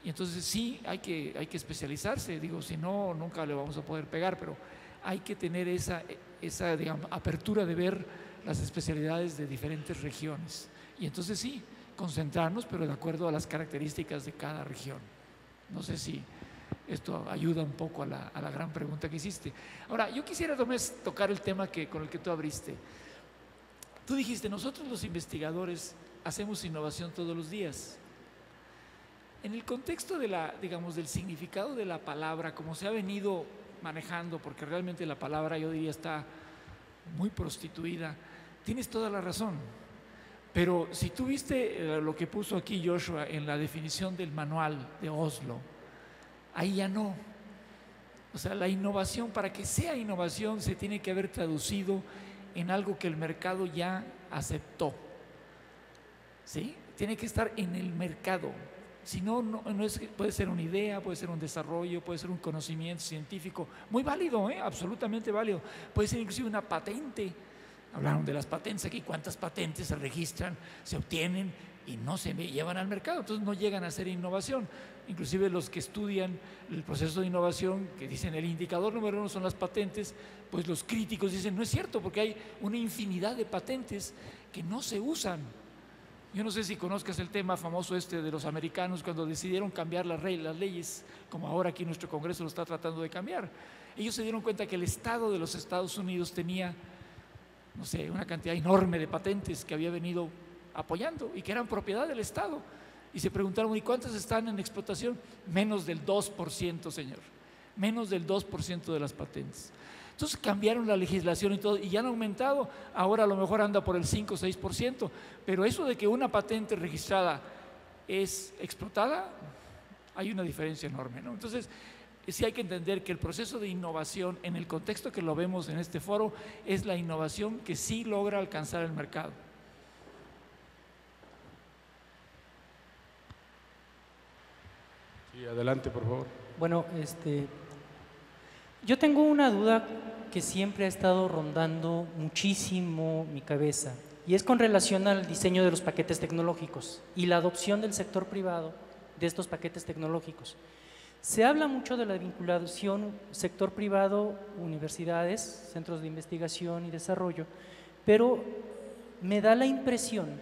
Y entonces sí hay que especializarse, digo, si no, nunca le vamos a poder pegar, pero hay que tener esa digamos, apertura de ver las especialidades de diferentes regiones. Y entonces sí, concentrarnos, pero de acuerdo a las características de cada región. No sé si esto ayuda un poco a la gran pregunta que hiciste. Ahora, yo quisiera tocar el tema con el que tú abriste. Tú dijiste, nosotros los investigadores hacemos innovación todos los días. En el contexto digamos, del significado de la palabra, como se ha venido manejando, porque realmente la palabra, yo diría, está muy prostituida, tienes toda la razón. Pero si tú viste lo que puso aquí Joshua en la definición del manual de Oslo, ahí ya no. O sea, la innovación, para que sea innovación, se tiene que haber traducido en algo que el mercado ya aceptó. ¿Sí? Tiene que estar en el mercado. Si no, no es, puede ser una idea, puede ser un desarrollo, puede ser un conocimiento científico, muy válido, absolutamente válido. Puede ser inclusive una patente. Hablaron de las patentes aquí, cuántas patentes se registran, se obtienen y no se llevan al mercado, entonces no llegan a ser innovación. Inclusive los que estudian el proceso de innovación, que dicen el indicador número 1 son las patentes, pues los críticos dicen no es cierto, porque hay una infinidad de patentes que no se usan. Yo no sé si conozcas el tema famoso de los americanos cuando decidieron cambiar las leyes, como ahora aquí nuestro Congreso lo está tratando de cambiar. Ellos se dieron cuenta que el Estado de los Estados Unidos tenía, no sé, una cantidad enorme de patentes que había venido apoyando y que eran propiedad del Estado. Y se preguntaron, ¿y cuántas están en explotación? Menos del 2%, señor. Menos del 2% de las patentes. Entonces cambiaron la legislación y todo, y ya han aumentado, ahora a lo mejor anda por el 5 o 6%, pero eso de que una patente registrada es explotada, hay una diferencia enorme, ¿no? Entonces, sí hay que entender que el proceso de innovación, en el contexto que lo vemos en este foro, es la innovación que sí logra alcanzar el mercado. Sí, adelante, por favor. Bueno, yo tengo una duda que siempre ha estado rondando muchísimo mi cabeza, y es con relación al diseño de los paquetes tecnológicos y la adopción del sector privado de estos paquetes tecnológicos. Se habla mucho de la vinculación sector privado, universidades, centros de investigación y desarrollo, pero me da la impresión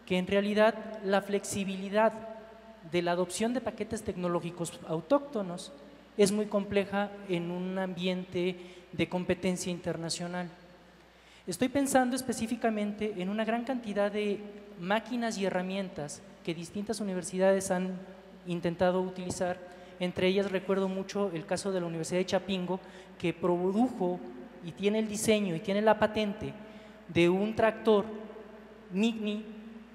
que en realidad la flexibilidad de la adopción de paquetes tecnológicos autóctonos es muy compleja en un ambiente de competencia internacional. Estoy pensando específicamente en una gran cantidad de máquinas y herramientas que distintas universidades han intentado utilizar. Entre ellas recuerdo mucho el caso de la Universidad de Chapingo, que produjo y tiene el diseño y tiene la patente de un tractor MIGNI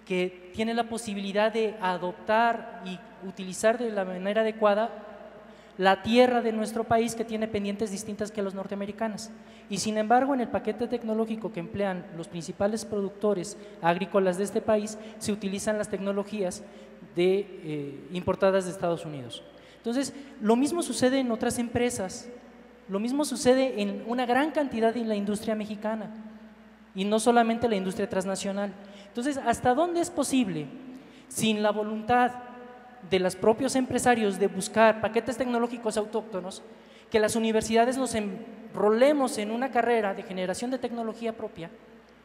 que tiene la posibilidad de adoptar y utilizar de la manera adecuada la tierra de nuestro país, que tiene pendientes distintas que las norteamericanas. Y sin embargo, en el paquete tecnológico que emplean los principales productores agrícolas de este país, se utilizan las tecnologías importadas de Estados Unidos. Entonces, lo mismo sucede en otras empresas, lo mismo sucede en una gran cantidad de la industria mexicana, y no solamente la industria transnacional. Entonces, ¿hasta dónde es posible, sin la voluntad de los propios empresarios de buscar paquetes tecnológicos autóctonos, que las universidades nos enrolemos en una carrera de generación de tecnología propia,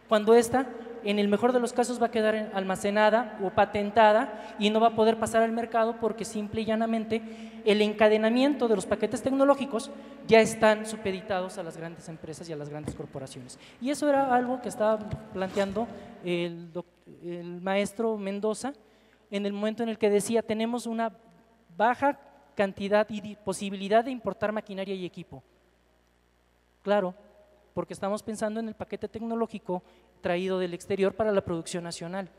cuando esta, en el mejor de los casos, va a quedar almacenada o patentada y no va a poder pasar al mercado porque simple y llanamente el encadenamiento de los paquetes tecnológicos ya están supeditados a las grandes empresas y a las grandes corporaciones? Y eso era algo que estaba planteando el maestro Mendoza en el momento en el que decía: tenemos una baja cantidad y posibilidad de importar maquinaria y equipo. Claro, porque estamos pensando en el paquete tecnológico traído del exterior para la producción nacional.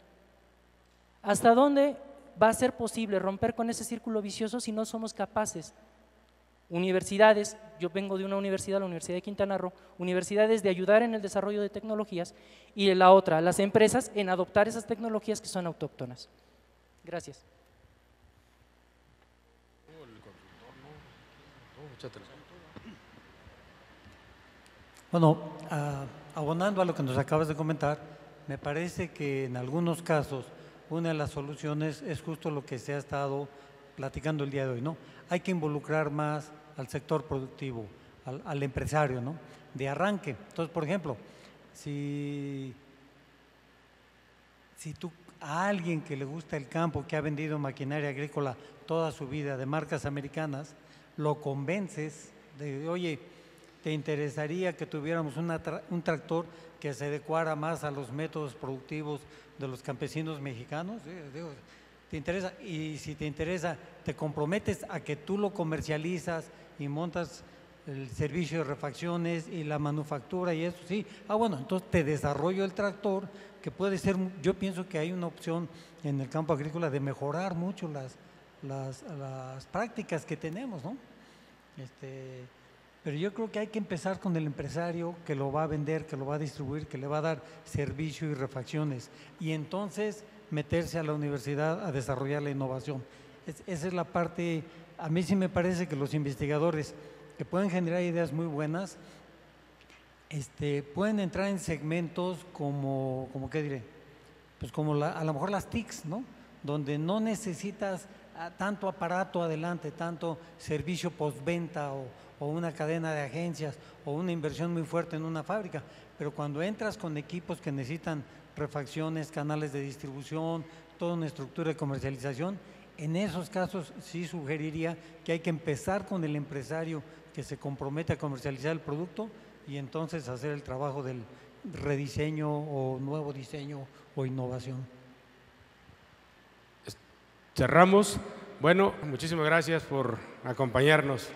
¿Hasta dónde va a ser posible romper con ese círculo vicioso si no somos capaces universidades, yo vengo de una universidad, la Universidad de Quintana Roo, universidades de ayudar en el desarrollo de tecnologías y la otra, las empresas en adoptar esas tecnologías que son autóctonas. Gracias. Bueno, abonando a lo que nos acabas de comentar, me parece que en algunos casos una de las soluciones es justo lo que se ha estado platicando el día de hoy, ¿no? Hay que involucrar más al sector productivo, al empresario, ¿no? De arranque. Entonces, por ejemplo, si tú a alguien que le gusta el campo, que ha vendido maquinaria agrícola toda su vida de marcas americanas, lo convences de, oye, ¿te interesaría que tuviéramos un tractor que se adecuara más a los métodos productivos de los campesinos mexicanos? ¿Te interesa? Y si te interesa, te comprometes a que tú lo comercializas y montas el servicio de refacciones y la manufactura y eso, sí. Bueno, entonces te desarrollo el tractor, que puede ser, yo pienso que hay una opción en el campo agrícola de mejorar mucho las prácticas que tenemos, ¿no? Pero yo creo que hay que empezar con el empresario que lo va a vender, que lo va a distribuir, que le va a dar servicio y refacciones, y entonces meterse a la universidad a desarrollar la innovación. Esa es la parte. A mí sí me parece que los investigadores que pueden generar ideas muy buenas, pueden entrar en segmentos como ¿qué diré? Pues como a lo mejor las TICs, ¿no? Donde no necesitas tanto aparato adelante, tanto servicio postventa o una cadena de agencias o una inversión muy fuerte en una fábrica, pero cuando entras con equipos que necesitan refacciones, canales de distribución, toda una estructura de comercialización, en esos casos sí sugeriría que hay que empezar con el empresario que se compromete a comercializar el producto y entonces hacer el trabajo del rediseño o nuevo diseño o innovación. Cerramos. Bueno, muchísimas gracias por acompañarnos.